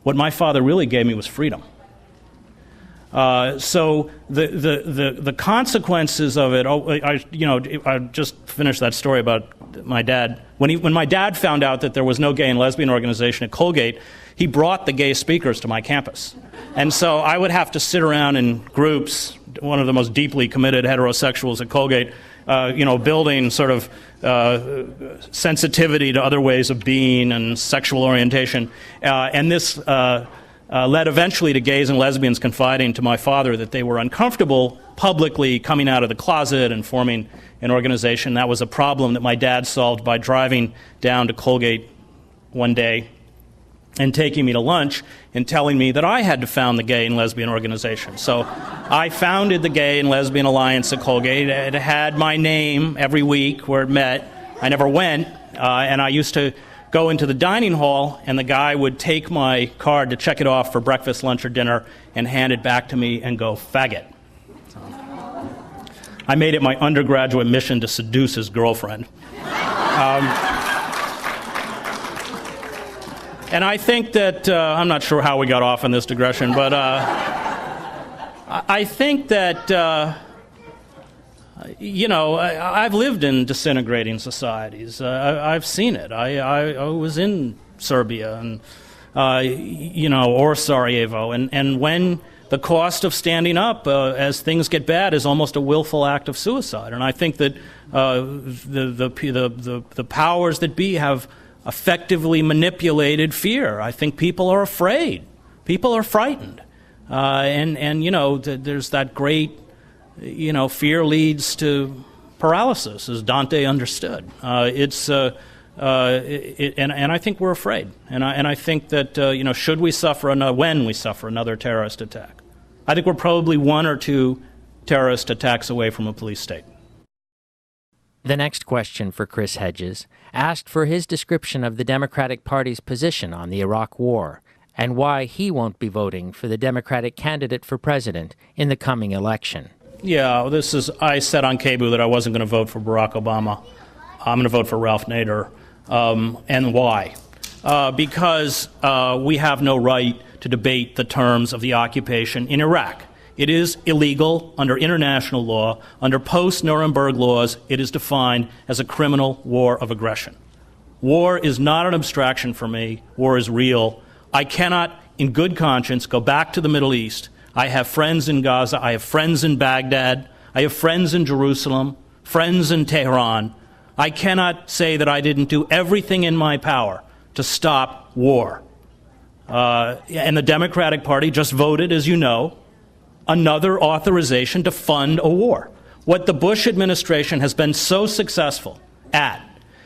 what my father really gave me was freedom. So the consequences of it. I just finished that story about my dad. When my dad found out that there was no gay and lesbian organization at Colgate, he brought the gay speakers to my campus, and so I would have to sit around in groups. One of the most deeply committed heterosexuals at Colgate, building sort of sensitivity to other ways of being and sexual orientation, and this. Led eventually to gays and lesbians confiding to my father that they were uncomfortable publicly coming out of the closet and forming an organization. That was a problem that my dad solved by driving down to Colgate one day and taking me to lunch and telling me that I had to found the gay and lesbian organization. So I founded the Gay and Lesbian Alliance at Colgate. It had my name every week where it met. I never went, and I used to go into the dining hall, and the guy would take my card to check it off for breakfast, lunch, or dinner and hand it back to me and go, faggot. I made it my undergraduate mission to seduce his girlfriend. And I think that, I'm not sure how we got off on this digression, but I think that, I've lived in disintegrating societies. I've seen it. I was in Serbia and, or Sarajevo. And when the cost of standing up as things get bad is almost a willful act of suicide. And I think that the powers that be have effectively manipulated fear. I think people are afraid. People are frightened. There's that great, fear leads to paralysis, as Dante understood. And I think we're afraid. And I think that, should we suffer when we suffer another terrorist attack, I think we're probably one or two terrorist attacks away from a police state. The next question for Chris Hedges asked for his description of the Democratic Party's position on the Iraq War and why he won't be voting for the Democratic candidate for president in the coming election. Yeah, I said on Cebu that I wasn't going to vote for Barack Obama. I'm going to vote for Ralph Nader. And why? Because we have no right to debate the terms of the occupation in Iraq. It is illegal under international law. Under post-Nuremberg laws, it is defined as a criminal war of aggression. War is not an abstraction for me. War is real. I cannot, in good conscience, go back to the Middle East. I have friends in Gaza. I have friends in Baghdad. I have friends in Jerusalem, friends in Tehran. I cannot say that I didn't do everything in my power to stop war. And the Democratic Party just voted, as you know, another authorization to fund a war. What the Bush administration has been so successful at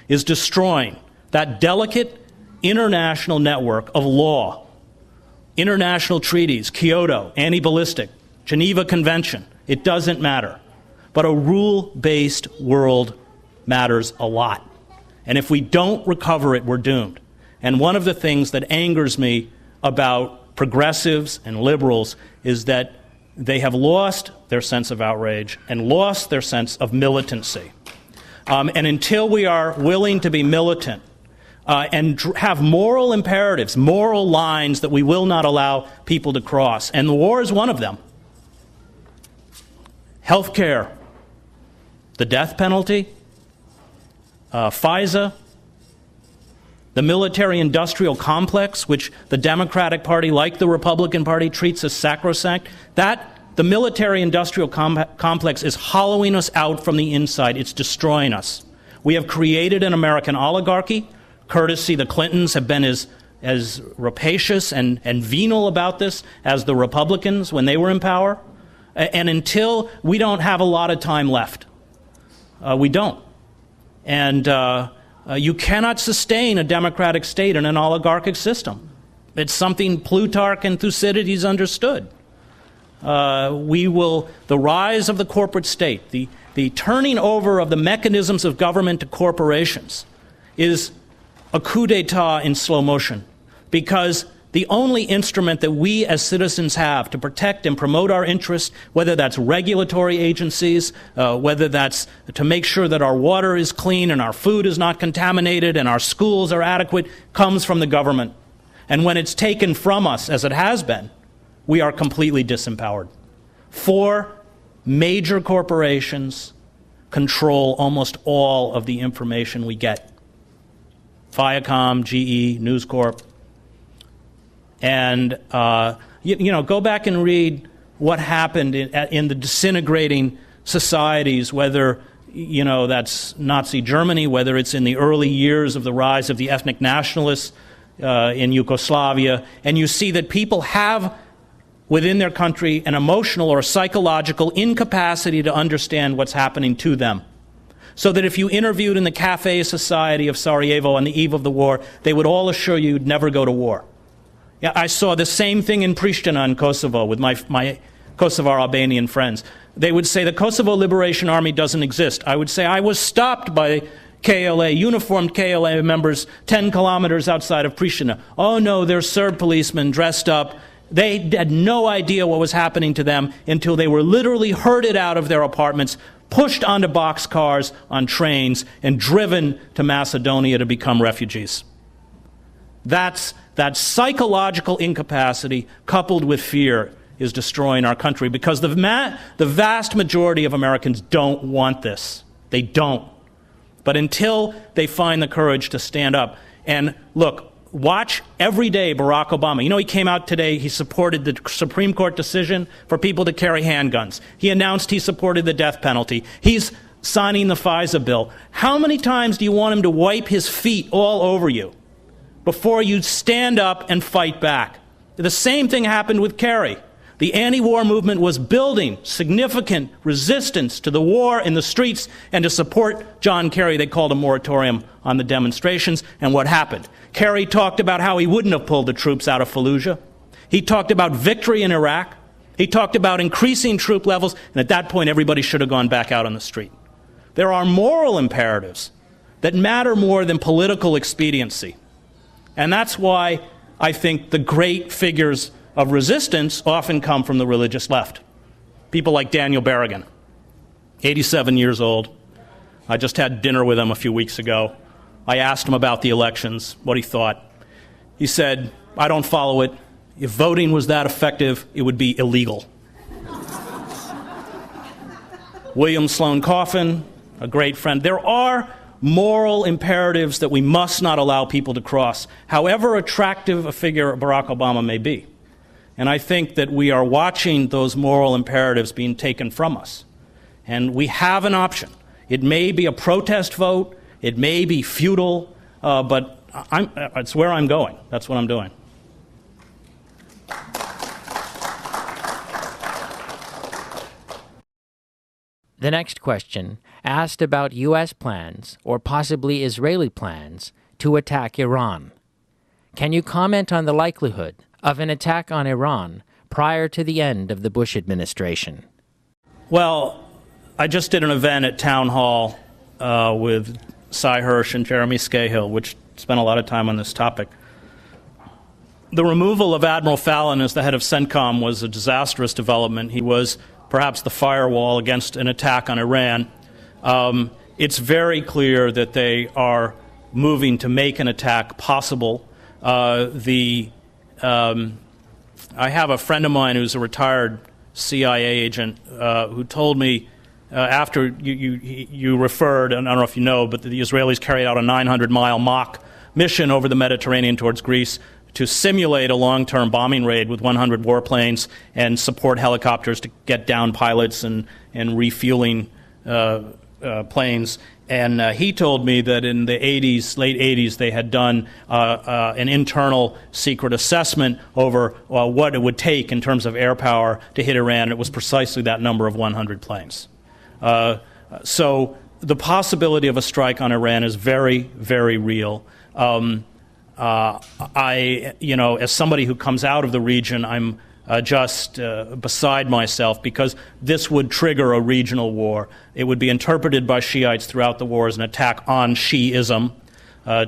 is destroying that delicate international network of law, international treaties, Kyoto, anti-ballistic, Geneva Convention. It doesn't matter. But a rule-based world matters a lot. And if we don't recover it, we're doomed. And one of the things that angers me about progressives and liberals is that they have lost their sense of outrage and lost their sense of militancy. And until we are willing to be militant and have moral imperatives, moral lines that we will not allow people to cross, and the war is one of them. Healthcare, the death penalty, FISA, the military-industrial complex, which the Democratic Party, like the Republican Party, treats as sacrosanct, the military-industrial complex is hollowing us out from the inside. It's destroying us. We have created an American oligarchy. Courtesy, the Clintons have been as rapacious and venal about this as the Republicans when they were in power. And until we don't have a lot of time left, we don't. And you cannot sustain a democratic state in an oligarchic system. It's something Plutarch and Thucydides understood. The rise of the corporate state, the turning over of the mechanisms of government to corporations is a coup d'etat in slow motion, because the only instrument that we as citizens have to protect and promote our interests, whether that's regulatory agencies, whether that's to make sure that our water is clean and our food is not contaminated and our schools are adequate, comes from the government. And when it's taken from us, as it has been, we are completely disempowered. 4 major corporations control almost all of the information we get. Viacom, GE, News Corp. And, go back and read what happened in the disintegrating societies, whether, that's Nazi Germany, whether it's in the early years of the rise of the ethnic nationalists in Yugoslavia, and you see that people have within their country an emotional or psychological incapacity to understand what's happening to them. So that if you interviewed in the Cafe Society of Sarajevo on the eve of the war, they would all assure you you'd never go to war. Yeah, I saw the same thing in Pristina in Kosovo with my Kosovar Albanian friends. They would say the Kosovo Liberation Army doesn't exist. I would say I was stopped by KLA, uniformed KLA members 10 kilometers outside of Pristina. Oh no, they're Serb policemen dressed up. They had no idea what was happening to them until they were literally herded out of their apartments, pushed onto boxcars, on trains, and driven to Macedonia to become refugees. That psychological incapacity coupled with fear is destroying our country, because the vast majority of Americans don't want this. They don't. But until they find the courage to stand up, and look, watch every day Barack Obama. He came out today, he supported the Supreme Court decision for people to carry handguns. He announced he supported the death penalty. He's signing the FISA bill. How many times do you want him to wipe his feet all over you before you stand up and fight back? The same thing happened with Kerry. The anti-war movement was building significant resistance to the war in the streets, and to support John Kerry, they called a moratorium on the demonstrations. And what happened? Kerry talked about how he wouldn't have pulled the troops out of Fallujah. He talked about victory in Iraq. He talked about increasing troop levels, and at that point everybody should have gone back out on the street. There are moral imperatives that matter more than political expediency. And that's why I think the great figures of resistance often come from the religious left. People like Daniel Berrigan, 87 years old. I just had dinner with him a few weeks ago. I asked him about the elections, what he thought. He said, I don't follow it. If voting was that effective, it would be illegal. William Sloane Coffin, a great friend. There are moral imperatives that we must not allow people to cross, however attractive a figure Barack Obama may be. And I think that we are watching those moral imperatives being taken from us. And we have an option. It may be a protest vote, it may be futile, but it's where I'm going. That's what I'm doing. The next question asked about U.S. plans, or possibly Israeli plans, to attack Iran. Can you comment on the likelihood of an attack on Iran prior to the end of the Bush administration? Well, I just did an event at Town Hall with Cy Hirsch and Jeremy Scahill, which spent a lot of time on this topic. The removal of Admiral Fallon as the head of CENTCOM was a disastrous development. He was perhaps the firewall against an attack on Iran. It's very clear that they are moving to make an attack possible. I have a friend of mine who's a retired CIA agent who told me after you referred, and I don't know if you know, but the Israelis carried out a 900-mile mock mission over the Mediterranean towards Greece to simulate a long-term bombing raid with 100 warplanes and support helicopters to get down pilots and refueling planes. And he told me that in the 80s, late 80s, they had done an internal secret assessment over what it would take in terms of air power to hit Iran. It was precisely that number of 100 planes. So the possibility of a strike on Iran is very, very real. As somebody who comes out of the region, I'm just beside myself, because this would trigger a regional war. It would be interpreted by Shiites throughout the war as an attack on Shiism.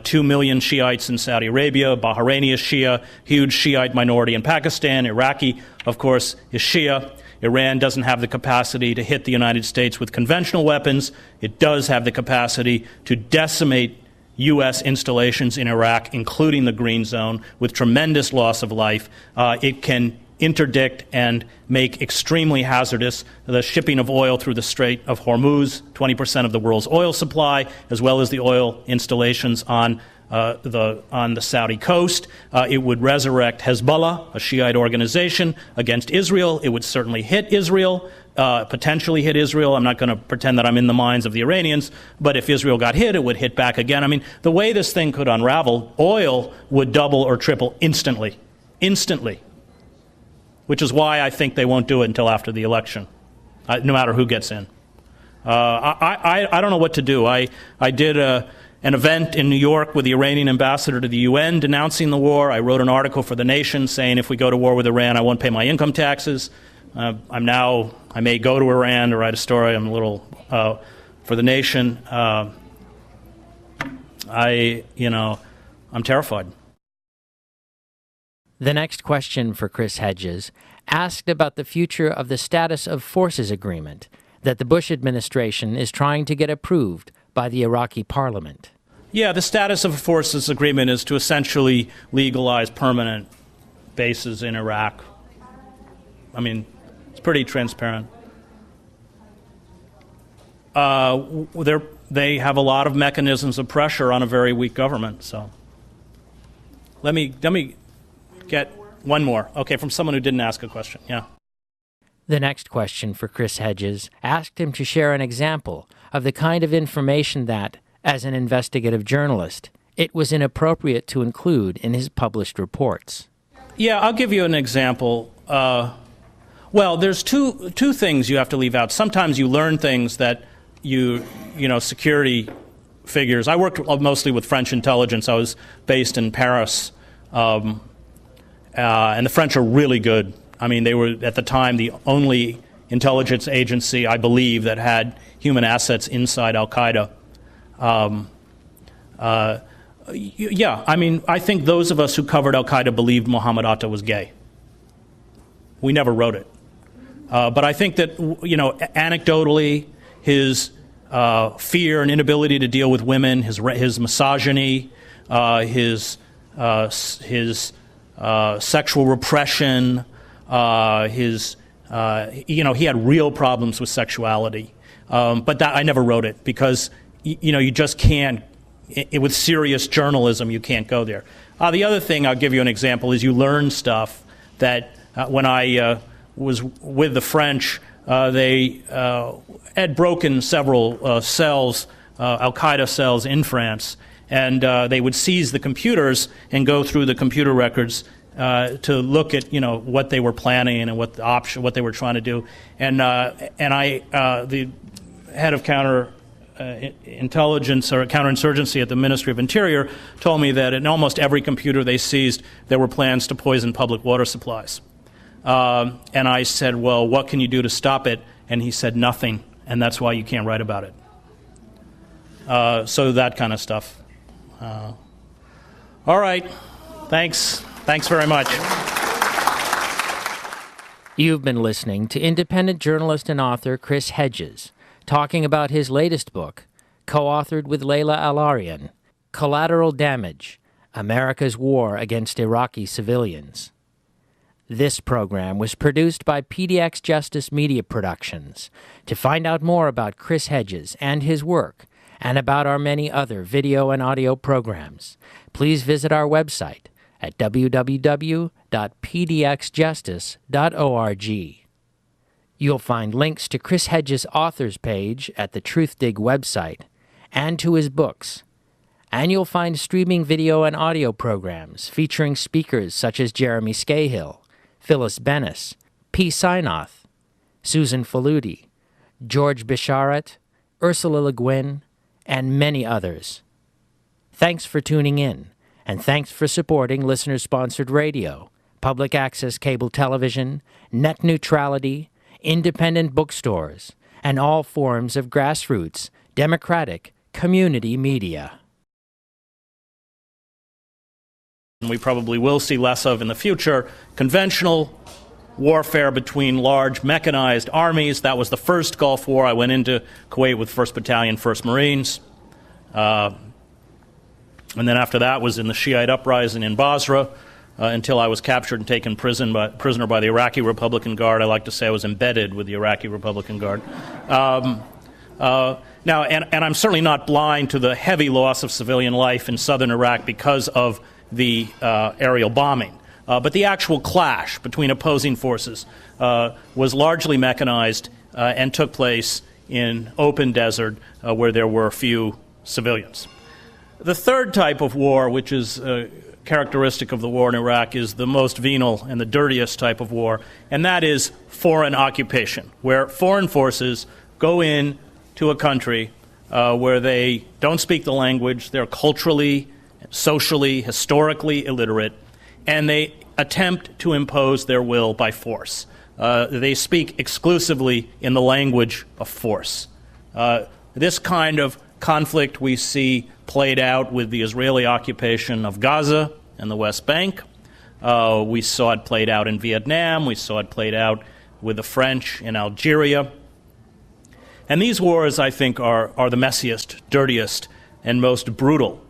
2 million Shiites in Saudi Arabia. Bahraini is Shia, huge Shiite minority in Pakistan. Iraqi, of course, is Shia. Iran doesn't have the capacity to hit the United States with conventional weapons. It does have the capacity to decimate U.S. installations in Iraq, including the Green Zone, with tremendous loss of life. It can interdict and make extremely hazardous the shipping of oil through the Strait of Hormuz, 20% of the world's oil supply, as well as the oil installations on the Saudi coast. It would resurrect Hezbollah, a Shiite organization, against Israel. It would certainly hit Israel, potentially hit Israel. I'm not going to pretend that I'm in the minds of the Iranians, but if Israel got hit, it would hit back again. I mean, the way this thing could unravel, oil would double or triple instantly, which is why I think they won't do it until after the election, no matter who gets in. I don't know what to do. I did an event in New York with the Iranian ambassador to the UN denouncing the war. I wrote an article for The Nation saying if we go to war with Iran, I won't pay my income taxes. I may go to Iran to write a story. I'm a little for The Nation. I'm terrified. The next question for Chris Hedges asked about the future of the Status of Forces Agreement that the Bush administration is trying to get approved by the Iraqi parliament. Yeah, the Status of Forces Agreement is to essentially legalize permanent bases in Iraq. I mean, it's pretty transparent. They have a lot of mechanisms of pressure on a very weak government. So let me get one more. Okay, from someone who didn't ask a question. Yeah. The next question for Chris Hedges asked him to share an example of the kind of information that, as an investigative journalist, it was inappropriate to include in his published reports. Yeah, I'll give you an example. Well, there's two things you have to leave out. Sometimes you learn things that security figures. I worked mostly with French intelligence. I was based in Paris. And the French are really good. I mean, they were, at the time, the only intelligence agency, I believe, that had human assets inside al-Qaeda. Yeah, I mean, I think those of us who covered al-Qaeda believed Muhammad Atta was gay. We never wrote it. But I think that, anecdotally, his fear and inability to deal with women, his misogyny, his sexual repression, he had real problems with sexuality. But that I never wrote it because, you just can't, with serious journalism, you can't go there. The other thing, I'll give you an example, is you learn stuff that when I was with the French, they had broken several cells, al-Qaeda cells in France, and they would seize the computers and go through the computer records to look at what they were planning and what they were trying to do. And the head of intelligence or counterinsurgency at the Ministry of Interior told me that in almost every computer they seized, there were plans to poison public water supplies. And I said, well, what can you do to stop it? And he said, nothing, and that's why you can't write about it. So that kind of stuff. All right. Thanks very much. You've been listening to independent journalist and author Chris Hedges talking about his latest book, co-authored with Laila Al-Arian, Collateral Damage, America's War Against Iraqi Civilians. This program was produced by pdxjustice Media Productions. To find out more about Chris Hedges and his work, and about our many other video and audio programs, please visit our website at www.pdxjustice.org. You'll find links to Chris Hedges' authors page at the Truthdig website and to his books. And you'll find streaming video and audio programs featuring speakers such as Jeremy Scahill, Phyllis Bennis, P. Synoth, Susan Faludi, George Bisharat, Ursula Le Guin, and many others. Thanks for tuning in, and thanks for supporting listener-sponsored radio, public access cable television, net neutrality, independent bookstores, and all forms of grassroots, democratic, community media. we probably will see less of in the future, conventional warfare between large mechanized armies. That was the first Gulf War. I went into Kuwait with 1st Battalion, 1st Marines. And then after that was in the Shiite uprising in Basra until I was captured and taken prisoner by the Iraqi Republican Guard. I like to say I was embedded with the Iraqi Republican Guard. Now, I'm certainly not blind to the heavy loss of civilian life in southern Iraq because of the aerial bombing. But the actual clash between opposing forces was largely mechanized and took place in open desert where there were few civilians. The third type of war, which is characteristic of the war in Iraq, is the most venal and the dirtiest type of war, and that is foreign occupation, where foreign forces go in to a country where they don't speak the language, they're culturally, socially, historically illiterate, and they attempt to impose their will by force. They speak exclusively in the language of force. This kind of conflict we see played out with the Israeli occupation of Gaza and the West Bank. We saw it played out in Vietnam. We saw it played out with the French in Algeria. And these wars, I think, are the messiest, dirtiest, and most brutal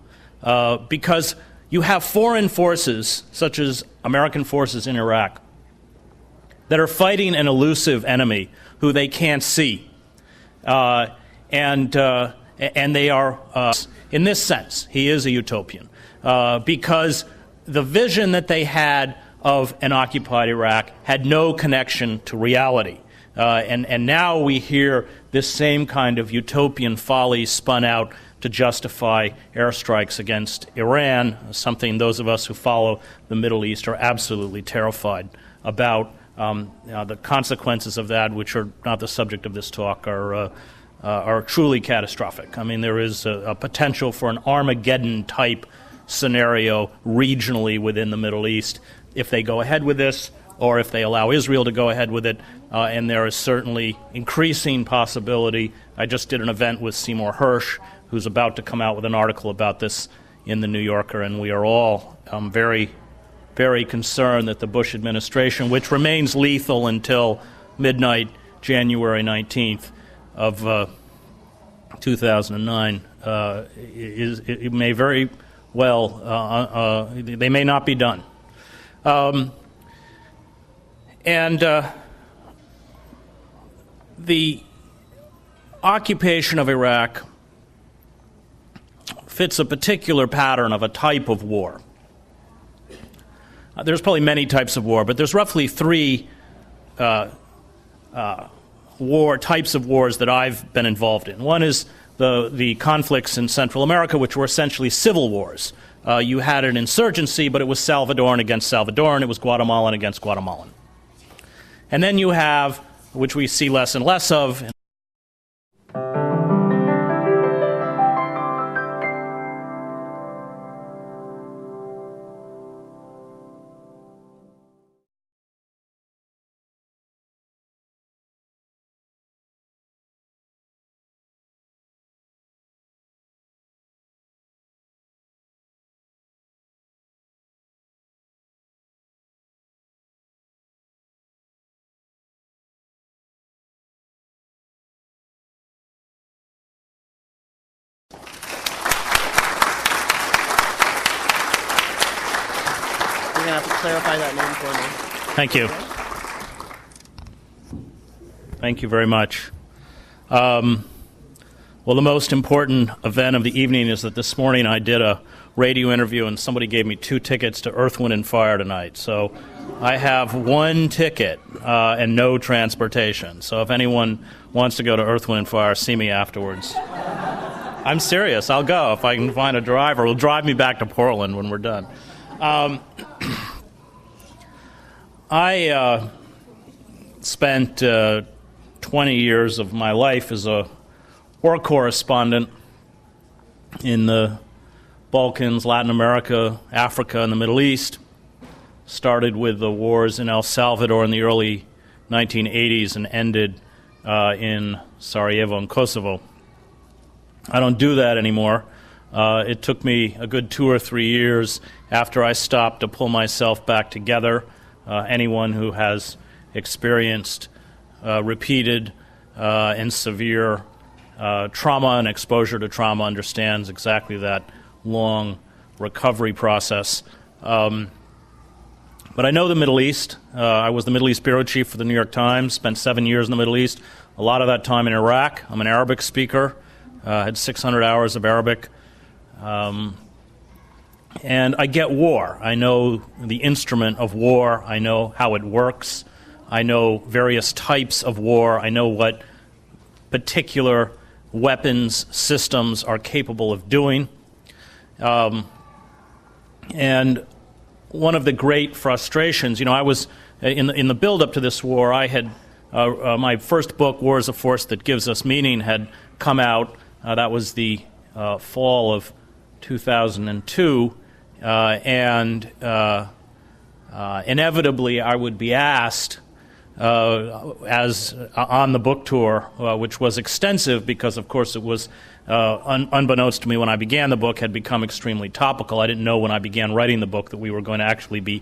because you have foreign forces, such as American forces in Iraq, that are fighting an elusive enemy who they can't see. And they are, in this sense, he is a utopian, because the vision that they had of an occupied Iraq had no connection to reality. And now we hear this same kind of utopian folly spun out to justify airstrikes against Iran, something those of us who follow the Middle East are absolutely terrified about. The consequences of that, which are not the subject of this talk, are truly catastrophic. I mean, there is a potential for an Armageddon-type scenario regionally within the Middle East if they go ahead with this, or if they allow Israel to go ahead with it, and there is certainly increasing possibility. I just did an event with Seymour Hersh, who's about to come out with an article about this in the New Yorker, and we are all very, very concerned that the Bush administration, which remains lethal until midnight, January 19th of 2009, it may very well, they may not be done. The occupation of Iraq fits a particular pattern of a type of war. There's probably many types of war, but there's roughly three types of wars that I've been involved in. One is the conflicts in Central America, which were essentially civil wars. You had an insurgency, but it was Salvadoran against Salvadoran. It was Guatemalan against Guatemalan. And then you have, which we see less and less of, You're going to have to clarify that name for me. Thank you. Thank you very much. Well, the most important event of the evening is that this morning I did a radio interview and somebody gave me 2 tickets to Earth, Wind, and Fire tonight. So I have 1 ticket and no transportation. So if anyone wants to go to Earth, Wind, and Fire, see me afterwards. I'm serious. I'll go. If I can find a driver, who'll drive me back to Portland when we're done. I spent 20 years of my life as a war correspondent in the Balkans, Latin America, Africa, and the Middle East. Started with the wars in El Salvador in the early 1980s and ended in Sarajevo and Kosovo. I don't do that anymore. It took me a good 2 or 3 years after I stopped to pull myself back together. Anyone who has experienced repeated and severe trauma and exposure to trauma understands exactly that long recovery process. But I know the Middle East. I was the Middle East bureau chief for the New York Times, spent 7 years in the Middle East, a lot of that time in Iraq. I'm an Arabic speaker, had 600 hours of Arabic. And I get war. I know the instrument of war. I know how it works. I know various types of war. I know what particular weapons systems are capable of doing. And one of the great frustrations, I was in the build-up to this war. I had my first book, War is a Force That Gives Us Meaning, had come out. That was the fall of 2002, and inevitably I would be asked, as on the book tour, which was extensive because, of course, it was unbeknownst to me when I began the book, had become extremely topical. I didn't know when I began writing the book that we were going to actually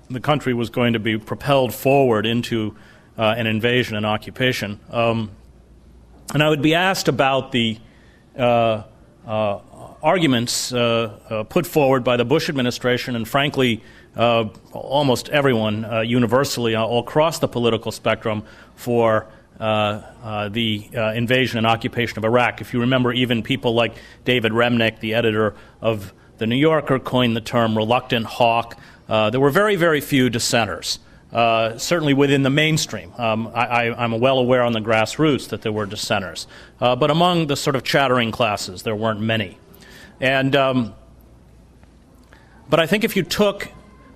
the country was going to be propelled forward into an invasion and occupation. And I would be asked about the arguments put forward by the Bush administration and, frankly, almost everyone universally all across the political spectrum for the invasion and occupation of Iraq. If you remember, even people like David Remnick, the editor of The New Yorker, coined the term reluctant hawk. There were very, very few dissenters, certainly within the mainstream. I'm well aware on the grassroots that there were dissenters. But among the sort of chattering classes, there weren't many. And but I think if you took,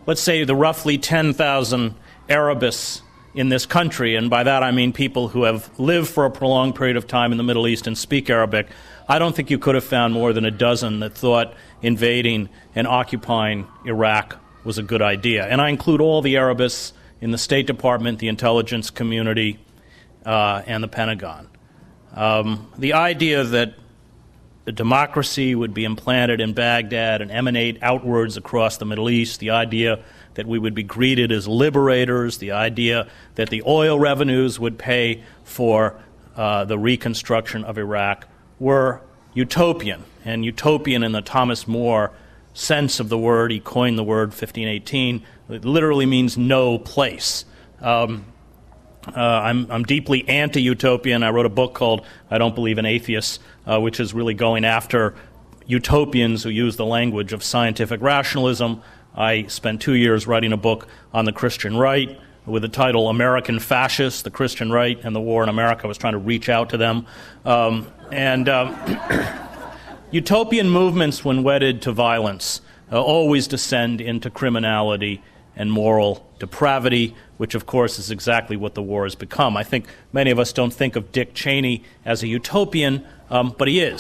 let's say, the roughly 10,000 Arabists in this country, and by that I mean people who have lived for a prolonged period of time in the Middle East and speak Arabic, I don't think you could have found more than a dozen that thought invading and occupying Iraq was a good idea. And I include all the Arabists in the State Department, the intelligence community, and the Pentagon. The idea that the democracy would be implanted in Baghdad and emanate outwards across the Middle East, the idea that we would be greeted as liberators, the idea that the oil revenues would pay for the reconstruction of Iraq were utopian, and utopian in the Thomas More sense of the word. He coined the word 1518. It literally means no place. I'm deeply anti-utopian. I wrote a book called I Don't Believe in Atheists, which is really going after utopians who use the language of scientific rationalism. I spent 2 years writing a book on the Christian right with the title American Fascists, the Christian Right and the War in America. I was trying to reach out to them. Utopian movements, when wedded to violence, always descend into criminality and moral depravity, which of course is exactly what the war has become. I think many of us don't think of Dick Cheney as a utopian, but he is.